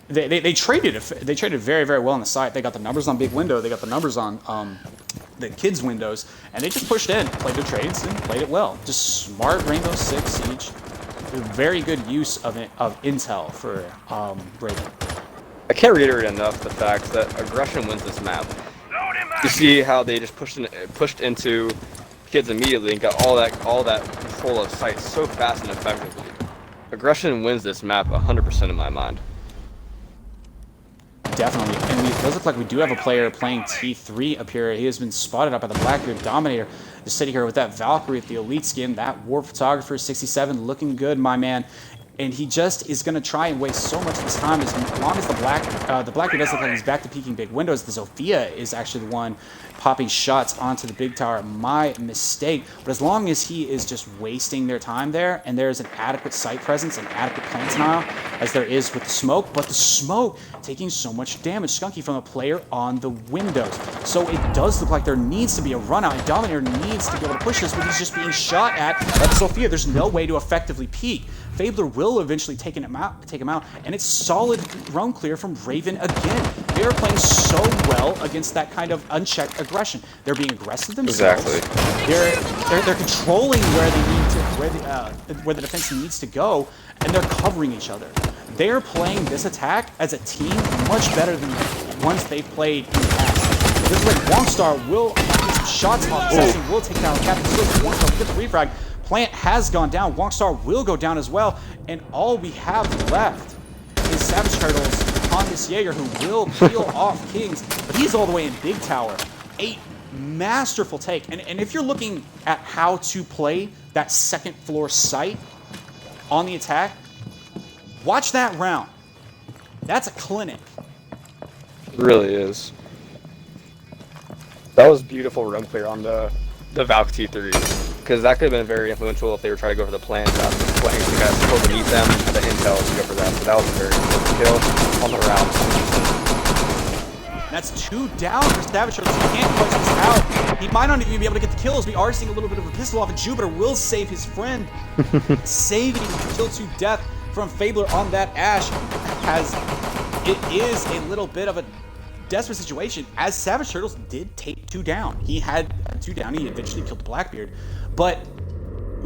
They traded very, very well on the site. They got the numbers on Big Window, they got the numbers on the kids' windows, and they just pushed in, played their trades, and played it well. Just smart Rainbow Six Siege. Very good use of intel for Raven. I can't reiterate enough the fact that aggression wins this map. You see how they just pushed into kids immediately and got all that control of sight so fast and effectively. Aggression wins this map 100% in my mind. Definitely, and it does look like we do have a player playing T3 up here. He has been spotted up by the Blackbeard Dominator. Just sitting here with that Valkyrie with the elite skin, that War Photographer 67 looking good, my man. And he just is going to try and waste so much of his time as long as the Blackbeard does look like he's back to peeking big windows. The Zofia is actually the one popping shots onto the big tower. My mistake. But as long as he is just wasting their time there, and there is an adequate site presence and adequate plant denial, as there is with the smoke, but the smoke taking so much damage, Skunky, from a player on the windows. So it does look like there needs to be a run out, and Dominator needs to be able to push this, but he's just being shot at by the Zofia. There's no way to effectively peek. Fabler will eventually take him out, and it's solid roam clear from Raven again. They are playing so well against that kind of unchecked aggression. They're being aggressive themselves. Exactly. They're controlling where they need to, where the defense needs to go, and they're covering each other. They're playing this attack as a team much better than ones they've played in the past. This is like Wongstar will get some shots off. Assassin will take down Captain Swift. Wongstar will get the refrag. Plant has gone down. Wongstar will go down as well. And all we have left is Savage Turtles on this Jaeger, who will peel off Kings. But he's all the way in Big Tower. A masterful take. And if you're looking at how to play that second floor site on the attack, watch that round. That's a clinic. It really is. That was beautiful room clear on the Valk T3. Because that could have been very influential if they were trying to go for the plan rather than playing to kind of pull beneath them, the intel to go for that. So that was a very important kill on the round. That's 2 down for Savage Turtles. He can't close this out. He might not even be able to get the kills. We are seeing a little bit of a pistol off, and Jupiter will save his friend, saving the kill to death from Fabler on that Ash, as it is a little bit of a desperate situation, as Savage Turtles did take 2 down. He had 2 down. He eventually killed the Blackbeard. But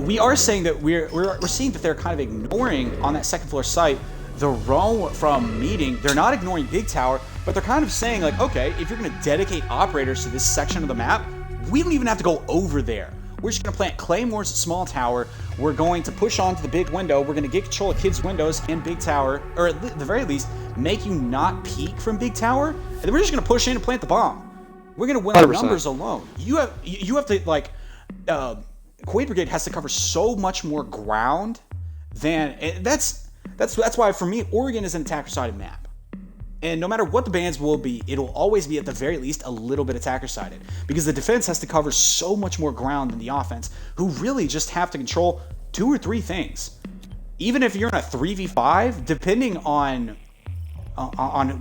we are saying that we're seeing that they're kind of ignoring on that second floor site the roam from meeting. They're not ignoring Big Tower, but they're kind of saying, like, okay, if you're going to dedicate operators to this section of the map, we don't even have to go over there. We're just going to plant Claymore's small tower. We're going to push on to the big window. We're going to get control of kids' windows and Big Tower, or at the very least, make you not peek from Big Tower. And then we're just going to push in and plant the bomb. We're going to win on numbers alone. You have to, like, Quaid Brigade has to cover so much more ground than that's why for me Oregon is an attacker-sided map. And no matter what the bans will be, it'll always be at the very least a little bit attacker-sided, because the defense has to cover so much more ground than the offense, who really just have to control 2 or 3 things. even if you're in a 3v5, depending on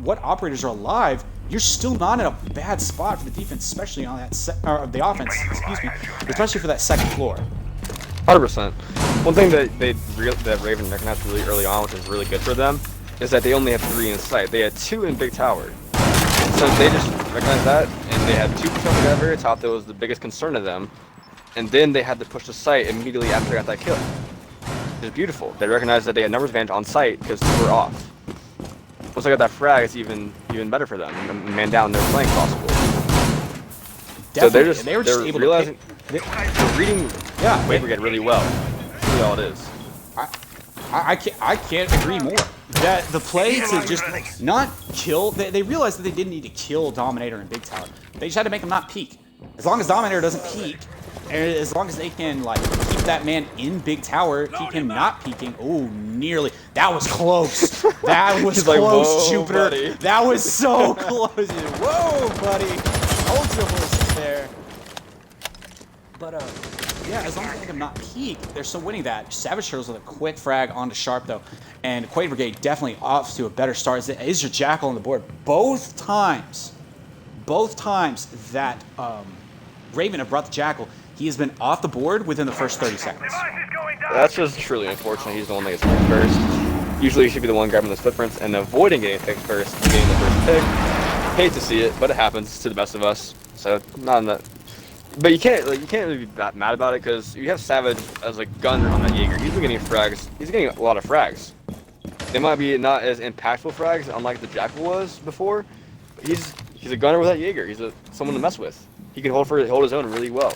what operators are alive, you're still not in a bad spot for the defense, especially on that the offense. Excuse me, especially for that second floor. 100%. One thing that Raven recognized really early on, which is really good for them, is that they only had 3 in sight. They had 2 in Big Tower. So they just recognized that, and they had 2 push up at the very top that was the biggest concern to them. And then they had to push the site immediately after they got that kill. It was beautiful. They recognized that they had numbers advantage on site because 2 were off. Once they got that frag, it's even better for them. And man down, they're playing possible. Definitely. So they were just able realizing, to they're reading Quaid Brigade really well. That's really all it is. I can't agree more. That the play to just not kill, they realized that they didn't need to kill Dominator and Big Tower. They just had to make him not peek. As long as Dominator doesn't peek, and as long as they can like keep that man in Big Tower, keep him not peeking. Oh, nearly. That was close. That was close, like, Jupiter. Buddy. That was so close. Whoa, buddy. Ultra there. But yeah, as long as they can not peek, they're still winning that. Savage Turtles with a quick frag onto Sharp though, and Quaid Brigade definitely off to a better start. Is your Jackal on the board both times that Raven have brought the Jackal, he has been off the board within the first 30 seconds. That's just truly unfortunate. He's the one that gets picked first. Usually he should be the one grabbing the footprints and avoiding getting picked first, getting the first pick. Hate to see it, but it happens to the best of us. So not in that. But you can't really be that mad about it because you have Savage as a gunner on that Jaeger. He's been getting frags. He's getting a lot of frags. They might be not as impactful frags, unlike the Jackal was before. But he's a gunner with that Jaeger. He's someone to mess with. He can hold his own really well.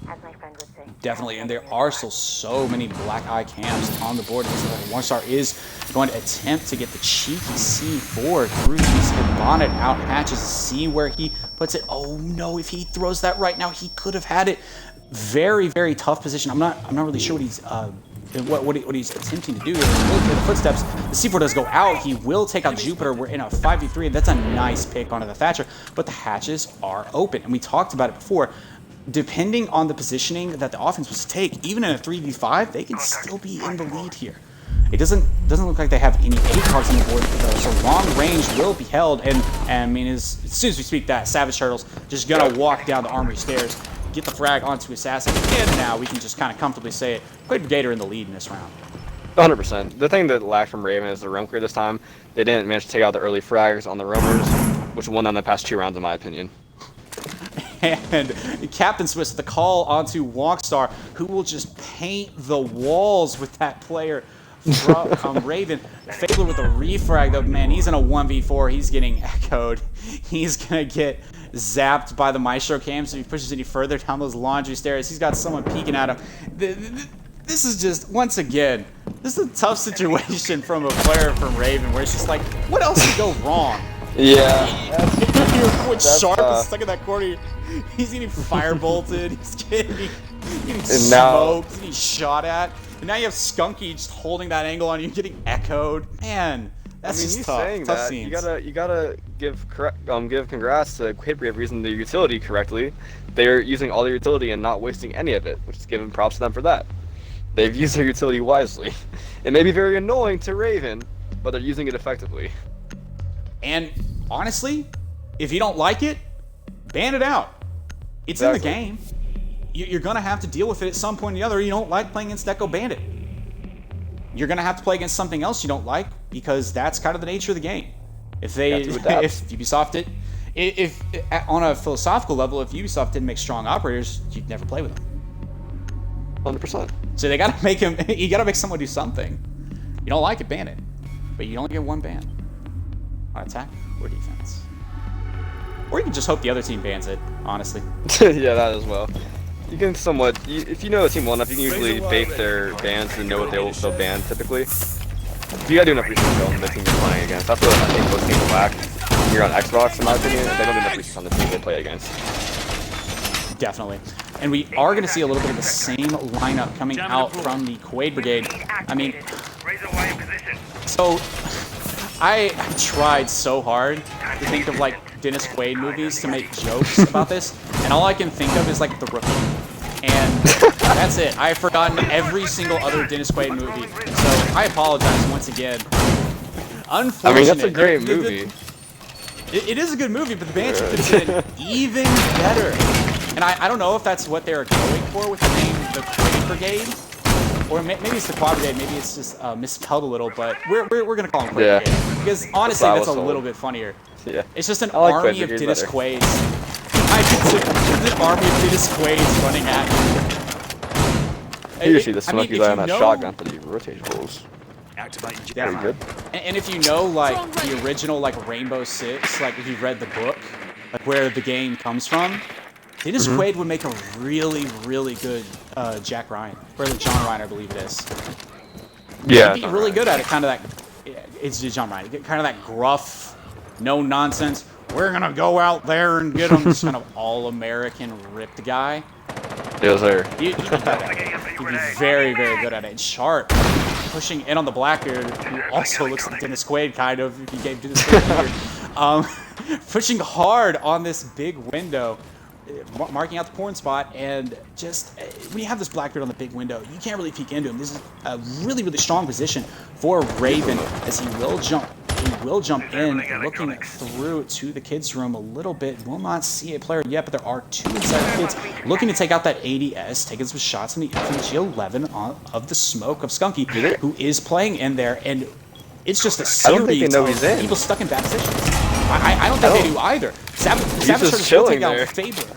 As my friend would say. Definitely, and there are still so many black eye cams on the board. One Star is going to attempt to get the cheeky C4 through these bonnet out hatches to see where he puts it. Oh no, if he throws that right now, he could have had it. Very, very tough position. I'm not really sure what he's attempting to do. Look at the footsteps. The C4 does go out. He will take out Jupiter. We're in a 5v3, and that's a nice pick onto the Thatcher, but the hatches are open, and we talked about it before. Depending on the positioning that the offense was to take, even in a 3v5, they can still be in the lead here. It doesn't look like they have any ACOGs on the board, though, so long range will be held. And I mean, as soon as we speak that, Savage Turtles just gonna walk down the armory stairs, get the frag onto Assassin, and now we can just kind of comfortably say it. Quaid Brigade are in the lead in this round. 100%. The thing that lacked from Raven is the roam clear this time. They didn't manage to take out the early frags on the roamers, which won them the past 2 rounds in my opinion. And Captain Swiss, the call onto Walkstar, who will just paint the walls with that player from Raven. Fabler with a refrag, though, man, he's in a 1v4. He's getting echoed. He's going to get zapped by the Maestro cam, so if he pushes any further down those laundry stairs, he's got someone peeking at him. This is just, once again, this is a tough situation from a player from Raven, where it's just like, what else could go wrong? Yeah. When Sharp is stuck in that corner, he's getting firebolted, he's getting smoked, he's getting shot at. And now you have Skunky just holding that angle on you, getting echoed. Man, that's just tough. Saying tough that, scenes. You gotta give congrats to Quaid Brigade for using their utility correctly. They're using all their utility and not wasting any of it, which is giving props to them for that. They've used their utility wisely. It may be very annoying to Raven, but they're using it effectively. And honestly, if you don't like it, ban it out. It's in the game. You're going to have to deal with it at some point or the other. You don't like playing against Echo Bandit. You're going to have to play against something else you don't like, because that's kind of the nature of the game. If Ubisoft if on a philosophical level, if Ubisoft didn't make strong operators, you'd never play with them. 100%. So they got to make him. You got to make someone do something. You don't like it, ban it. But you only get one ban on attack or defense. Or you can just hope the other team bans it, honestly. Yeah, that as well. You can somewhat, if you know the team well enough, you can usually bait their bans and know what they'll ban typically. You gotta do enough research on the team you're playing against. That's what I think most teams lack. You're on Xbox, in my opinion, they don't do enough research on the team they play against. Definitely. And we are going to see a little bit of the same lineup coming out from the Quaid Brigade. I mean, so I tried so hard to think of like Dennis Quaid movies to make jokes about this, and all I can think of is like The Rookie. And That's it. I've forgotten every single other Dennis Quaid movie, so I apologize once again. Unfortunate. I mean, that's a great movie. It is a good movie, but the banter could have been even better. And I don't know if that's what they were going for with the name the Quaid Brigade, or maybe it's the Quad Brigade. Maybe it's just misspelled a little, but we're gonna call them Quaid Brigade because honestly, that's a little bit funnier. Yeah. It's just an like army of Dennis Quaids. It's an army of Dennis Quaids running at you. You see the smoky guy on that shotgun for the rotationals. Activating Pretty good. And if you know, like, the original, like, Rainbow Six, like, if you've read the book, like, where the game comes from, Dennis Quaid would make a really, really good Jack Ryan. Or John Ryan, I believe it is. Yeah. He'd be really good at it, kind of that, it's John Ryan, kind of that gruff, no nonsense, we're gonna go out there and get him, this kind of all-American ripped guy. Yes, sir. He'd be good at it. He'd be very, very good at it. And Sharp, pushing in on the Blackbeard, who also looks like Dennis Quaid, kind of, if you gave Dennis Quaid beard. Pushing hard on this big window, marking out the porn spot, and just, when you have this Blackbeard on the big window, you can't really peek into him. This is a really, really strong position for Raven, as he will jump. He will jump in, looking through to the kids' room a little bit. Will not see a player yet, but there are two inside the kids looking to take out that ADS, taking some shots on the FMG-11 of the smoke of Skunky, who is playing in there, and it's just a series of people stuck in bad positions. I don't think they do either. Savage Turtles will take down Fabler.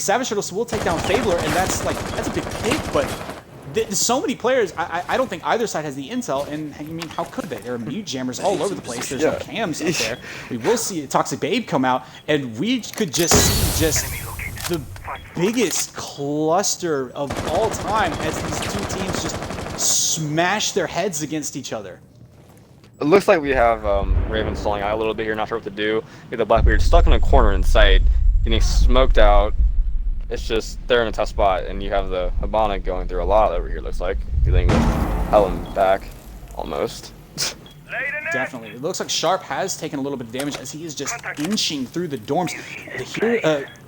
Savage Turtles will take down Fabler, and that's a big pick, but so many players, I don't think either side has the intel, and I mean, how could they? There are mute jammers all over the place. There's no cams up there. We will see a Toxic Babe come out, and we could just see the biggest cluster of all time as these two teams just smash their heads against each other. It looks like we have Raven stalling out a little bit here, not sure what to do. We have the Blackbeard stuck in a corner in sight, getting smoked out. It's just they're in a tough spot, and you have the Habana going through a lot over here, looks like. Dealing with Helen back, almost. Definitely. It looks like Sharp has taken a little bit of damage as he is just inching through the dorms.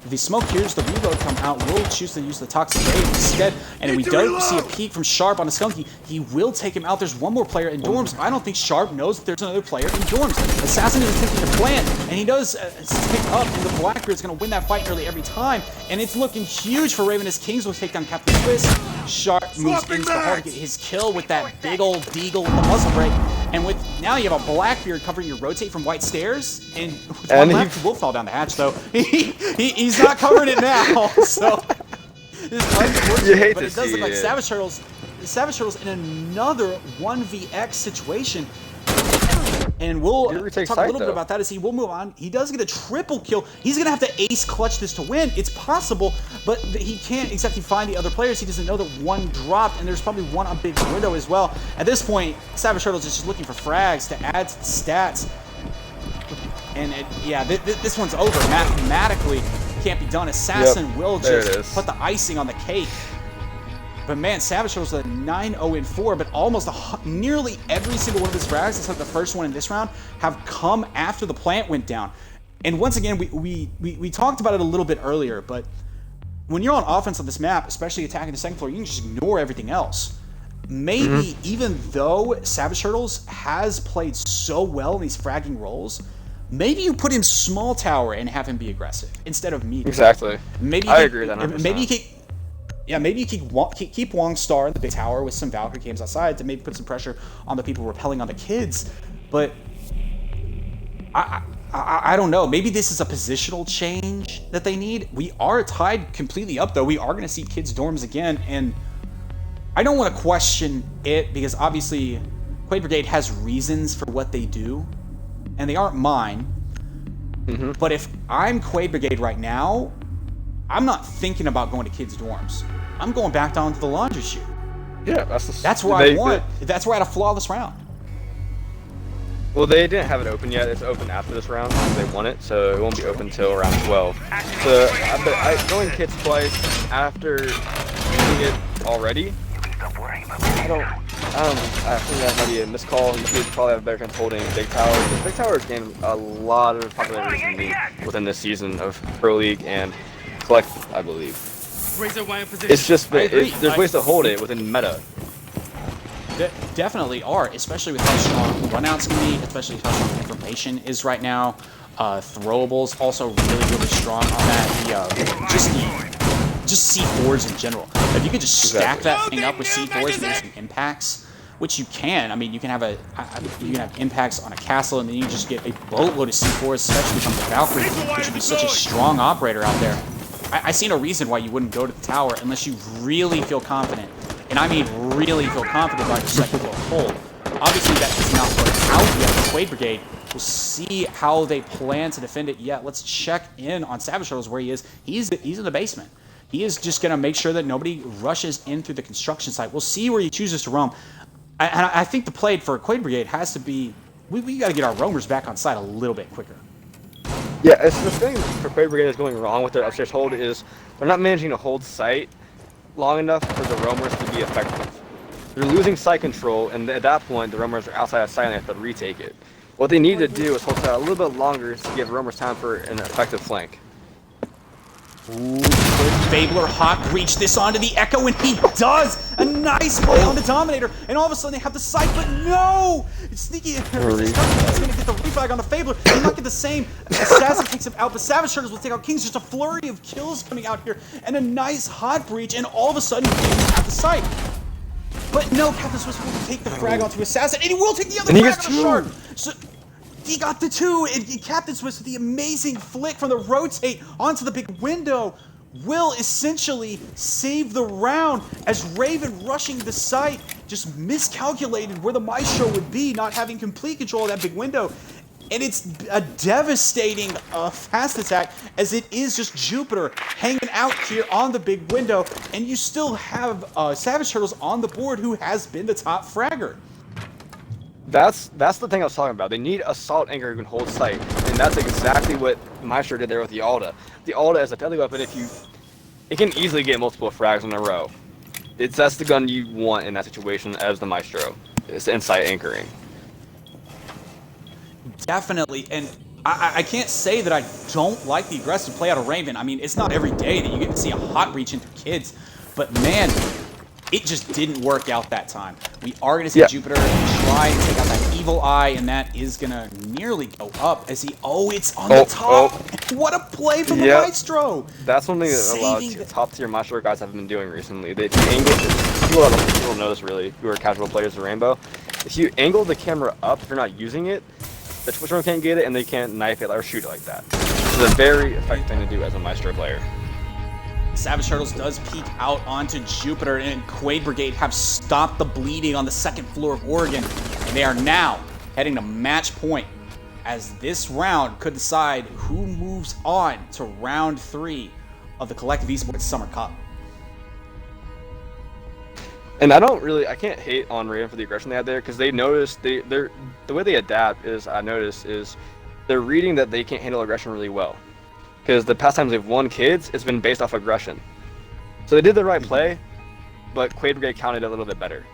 The smoke hears the reload come out, will choose to use the Toxic Babe instead, and we don't see a peek from Sharp on the Skunky. He will take him out. There's one more player in dorms. I don't think Sharp knows that there's another player in dorms. Assassin is attempting to plant, and he does pick up, and the Blackbeard's going to win that fight nearly every time, and it's looking huge for Raven as Kings will take down Captain Twist. Sharp moves into the hard to get his kill with that big old deagle with the muzzle break, and with now you have a Blackbeard covering your rotate from White Stairs, and with one left, he will fall down the hatch, though. He's not covering it now, so it's unfortunate, but it does look like Savage Turtles in another 1vx situation. And we'll talk a little bit about that as he will move on. He does get a triple kill. He's going to have to ace clutch this to win. It's possible, but he can't exactly find the other players. He doesn't know that one dropped, and there's probably one on big window as well. At this point, Savage Turtles is just looking for frags to add to the stats. And this one's over. Mathematically, can't be done. Assassin will just put the icing on the cake. But man, Savage Turtles is 9-0-4, but almost nearly every single one of his frags, except the first one in this round, have come after the plant went down. And once again, we talked about it a little bit earlier, but when you're on offense on this map, especially attacking the second floor, you can just ignore everything else. Maybe even though Savage Turtles has played so well in these fragging roles, maybe you put him small tower and have him be aggressive instead of medium. Exactly. I agree with that 100%. Maybe you can, maybe you keep Wong Star in the big tower with some Valkyrie cams outside to maybe put some pressure on the people repelling on the kids. But I don't know. Maybe this is a positional change that they need. We are tied completely up, though. We are going to see kids' dorms again, and I don't want to question it because obviously Quaid Brigade has reasons for what they do, and they aren't mine. But if I'm Quaid Brigade right now, I'm not thinking about going to kids' dorms. I'm going back down to the laundry chute. Yeah, that's where I want. That's where I had a flawless round. Well, they didn't have it open yet. It's open after this round because they won it, so it won't be open until round 12. So, going kids twice after using it already, I think that might be a miscall. You could probably have a better chance holding Big Tower. Because Big Tower has gained a lot of popularity within this season of Pro League and Collect, I believe. Razor wire position. It's just agree. there's ways to hold it within meta. Definitely are, especially with how strong runouts can be, especially with how strong information is right now. Throwables also really strong on that. Just C4s in general. If you could just stack that thing up with C4s and some impacts, which you can. I mean, you can have impacts on a castle, and then you just get a boatload of C4s, especially from the Valkyrie, which would be such a strong operator out there. I see no reason why you wouldn't go to the tower unless you really feel confident. And I mean really feel confident about your second floor hold. Obviously, that does not work out yet for Quaid Brigade. We'll see how they plan to defend it yet. Let's check in on Savage Turtles where he is. He's in the basement. He is just going to make sure that nobody rushes in through the construction site. We'll see where he chooses to roam. And I think the play for Quaid Brigade has to be, we got to get our roamers back on site a little bit quicker. Yeah, it's the thing for Quaid Brigade is going wrong with their upstairs hold is they're not managing to hold site long enough for the roamers to be effective. They're losing site control, and at that point, the roamers are outside of site and they have to retake it. What they need to do is hold site a little bit longer to give roamers time for an effective flank. Ooh, Fabler hot breach this onto the Echo, and he does a nice play on the Dominator, and all of a sudden they have the sight, but no! It's sneaky. He's going to get the reflag on the Fabler. He'll not get the same. Assassin takes him out, but Savage Turtles will take out Kings. Just a flurry of kills coming out here, and a nice hot breach, and all of a sudden Kings have the sight. But no, Captain Swiss will take the frag onto Assassin, and he will take the other frag on the Shark. So he got the two, and Captain Swiss with the amazing flick from the rotate onto the big window will essentially save the round as Raven rushing the site just miscalculated where the Maestro would be, not having complete control of that big window. And it's a devastating fast attack as it is just Jupiter hanging out here on the big window, and you still have Savage Turtles on the board who has been the top fragger. That's the thing I was talking about. They need assault anchor who can hold sight, and that's exactly what Maestro did there with the Alda. The Alda is a deadly weapon it can easily get multiple frags in a row. That's the gun you want in that situation as the Maestro. It's insight anchoring. Definitely, and I can't say that I don't like the aggressive play out of Raven. I mean, it's not every day that you get to see a hot reach into kids, but man, it just didn't work out that time. We are going to see Jupiter try and take out that evil eye, and that is going to nearly go up as it's on the top. What a play from the Maestro. That's something that a lot of top-tier Maestro guys have been doing recently. They angle, people don't know this really, who are casual players of Rainbow. If you angle the camera up, if you're not using it, the Twitch drone can't get it, and they can't knife it or shoot it like that. It's a very effective thing to do as a Maestro player. Savage Turtles does peek out onto Jupiter, and Quaid Brigade have stopped the bleeding on the second floor of Oregon, and they are now heading to match point as this round could decide who moves on to round 3 of the Collective Esports Summer Cup. And I can't hate on Raven for the aggression they had there, because they noticed the way they adapt is, I noticed, is they're reading that they can't handle aggression really well. Because the past times they've won kids, it's been based off aggression. So they did the right play, but Quaid Brigade counted a little bit better.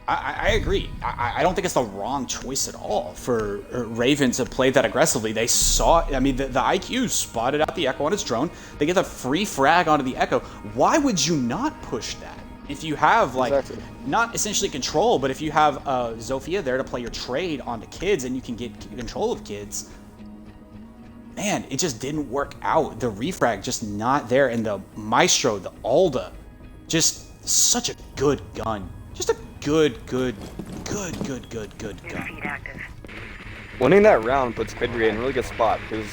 I agree. I don't think it's the wrong choice at all for Raven to play that aggressively. They saw, I mean, the IQ spotted out the Echo on its drone. They get the free frag onto the Echo. Why would you not push that? If you have, like, not essentially control, but if you have Zofia there to play your trade onto kids and you can get control of kids, man, it just didn't work out. The refrag just not there, and the Maestro, the Alda, just such a good gun. Just a good gun. Winning that round puts Quaid Brigade in a really good spot, because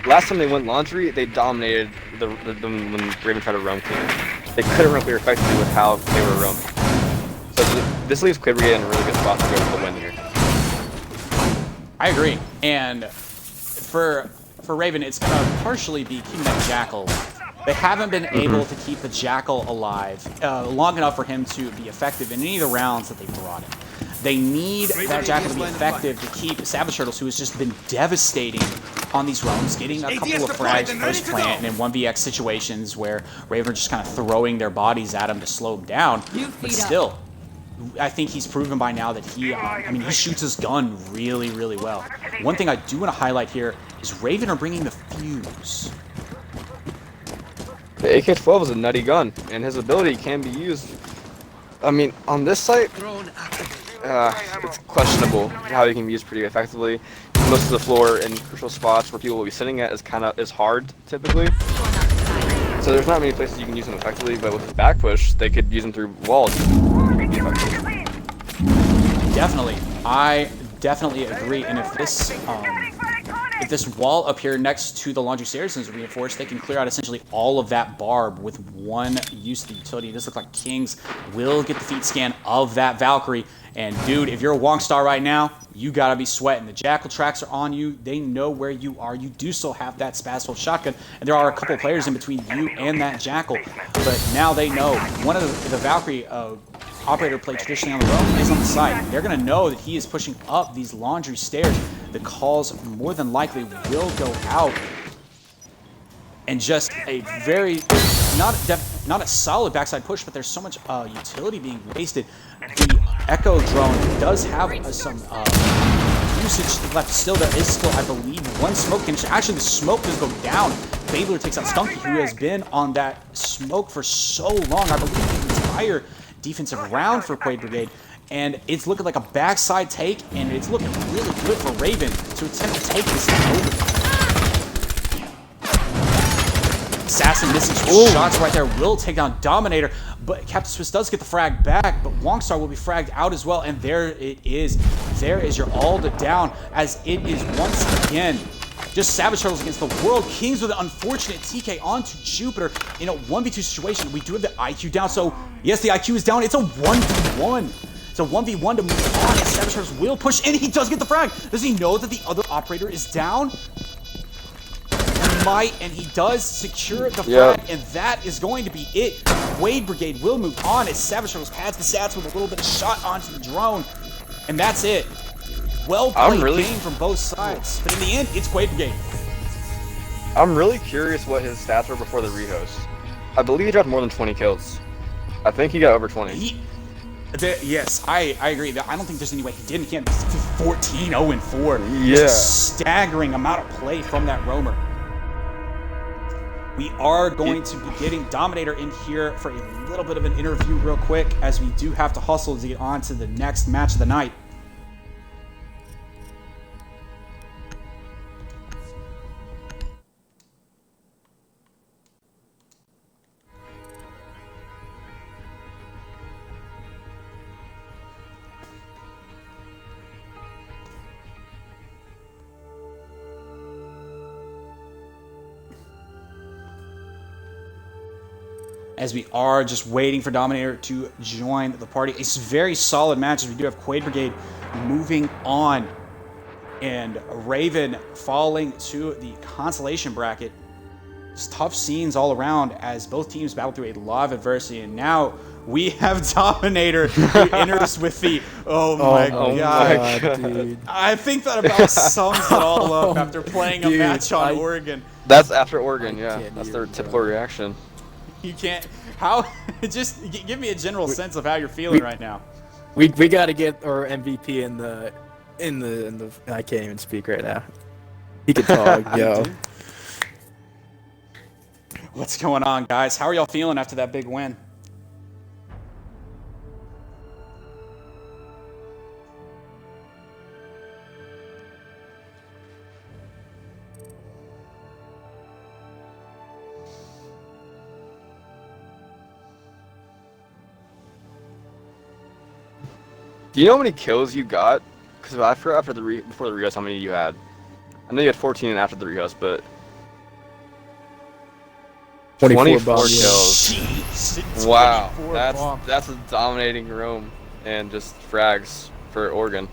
last time they went laundry, they dominated when Raven tried to roam clear. They couldn't roam clear effectively with how they were roaming. So this leaves Quaid Brigade in a really good spot to go for the win here. I agree, and for Raven, it's going to partially be keeping that Jackal. They haven't been able to keep the Jackal alive long enough for him to be effective in any of the rounds that they brought him. They need that Jackal to be effective to keep Savage Turtles, who has just been devastating on these roams, getting a couple of frags post-plant and in 1vx situations where Raven are just kind of throwing their bodies at him to slow him down. But still, I think he's proven by now that he shoots his gun really, really well. One thing I do want to highlight here is Raven are bringing the fuse. The AK-12 is a nutty gun, and his ability can be used. I mean, on this site, it's questionable how he can be used pretty effectively. Most of the floor in crucial spots where people will be sitting at is hard typically. So there's not many places you can use him effectively, but with his back push, they could use him through walls. Definitely, I definitely agree. And if this wall up here next to the laundry stairs is reinforced, they can clear out essentially all of that barb with one use of the utility. This looks like Kings will get the feet scan of that Valkyrie. And dude, if you're a Wong Star right now, you gotta be sweating. The Jackal tracks are on you. They know where you are. You do still have that Spazful shotgun, and there are a couple players in between you and that Jackal. But now they know one of the Valkyrie operator played traditionally on the road is on the side. They're gonna know that he is pushing up these laundry stairs. The calls more than likely will go out. And just a very, not a solid backside push, but there's so much utility being wasted. The Echo drone does have some usage left still. There is still, I believe, one smoke condition. Actually, the smoke does go down. Babler takes out Stunky, who has been on that smoke for so long. I believe the entire defensive round for Quaid Brigade. And it's looking like a backside take, and it's looking really good for Raven to attempt to take this thing over. Assassin missing shots right there, will take down Dominator, but Captain Swiss does get the frag back, but Wongstar will be fragged out as well, and there it is. There is your Alda down, as it is once again just Savage Turtles against the World Kings with an unfortunate TK onto Jupiter in a 1v2 situation. We do have the IQ down, so yes, the IQ is down. It's a 1v1. It's a 1v1 to move on, and Savage Turtles will push, and he does get the frag. Does he know that the other operator is down? And he does secure the frag, and that is going to be it. Quaid Brigade will move on as Savage Turtles pads the stats with a little bit of shot onto the drone, and that's it. Well played game from both sides, but in the end, it's Quaid Brigade. I'm really curious what his stats were before the rehost. I believe he dropped more than 20 kills. I think he got over 20. Yes, I agree. I don't think there's any way he didn't. He can't be 14-0-4. Yeah. Just a staggering amount of play from that roamer. We are going to be getting Dominator in here for a little bit of an interview real quick, as we do have to hustle to get on to the next match of the night. As we are just waiting for Dominator to join the party. It's very solid matches. We do have Quaid Brigade moving on, and Raven falling to the consolation bracket. Just tough scenes all around as both teams battle through a lot of adversity, and now we have Dominator who enters with the my god, dude. I think that about sums it all up after playing a match on Oregon. That's after Oregon, yeah. That's their typical reaction. You can't. How? Just give me a general sense of how you're feeling right now. We got to get our MVP in the. I can't even speak right now. He can talk, yo. What's going on, guys? How are y'all feeling after that big win? Do you know how many kills you got? Because before the rehost, how many you had? I know you had 14 after the rehost, but 24 kills. Jeez, wow, that's a dominating roam and just frags for Oregon.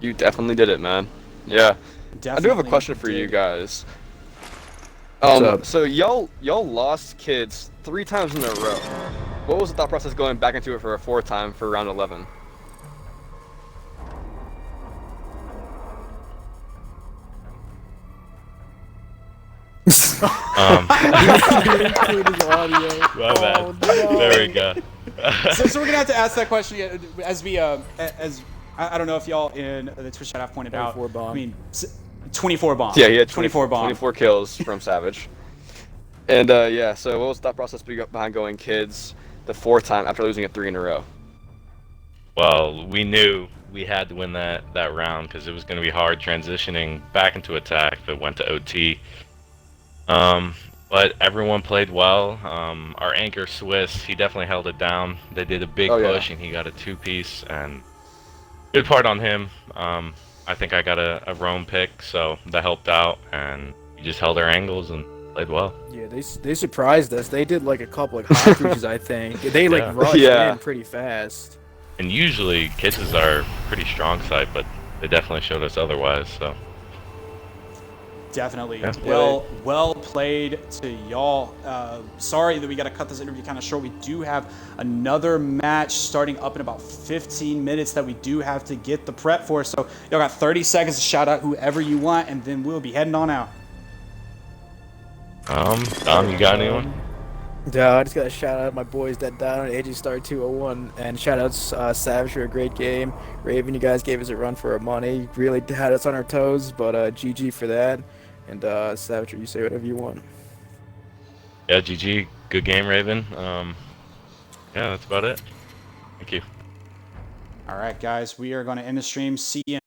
You definitely did it, man. Yeah. Definitely I do have a question for you guys. So y'all lost kids 3 times in a row. What was the thought process going back into it for a 4th time for round 11? My bad. There we go. So we're gonna have to ask that question as we I don't know if y'all in the Twitch chat have pointed out. 24 bomb. I mean, 24 bomb. Yeah, he had 24 bomb. 24 kills from Savage. And yeah, so what was that process behind going kids the 4th time after losing it 3 in a row? Well, we knew we had to win that round because it was going to be hard transitioning back into attack that went to OT. But everyone played well. Our anchor Swiss, he definitely held it down. They did a big push and he got a 2-piece, and good part on him. I think I got a roam pick, so that helped out, and we just held our angles and played well. Yeah, they surprised us. They did like a couple like hostages, I think. They like rushed in pretty fast. And usually kids is our pretty strong side, but they definitely showed us otherwise. So Definitely. Yeah. Well played to y'all. Sorry that we got to cut this interview kind of short. We do have another match starting up in about 15 minutes that we do have to get the prep for. So y'all got 30 seconds to shout out whoever you want, and then we'll be heading on out. Dom, you got anyone? Yeah, I just gotta shout out my boys that died on AG Star 201, and shout outs Savage for a great game. Raven, you guys gave us a run for our money. Really had us on our toes, but GG for that. And Savage, you say whatever you want. Yeah, GG. Good game, Raven. Yeah, that's about it. Thank you. All right, guys, we are going to end the stream. See you.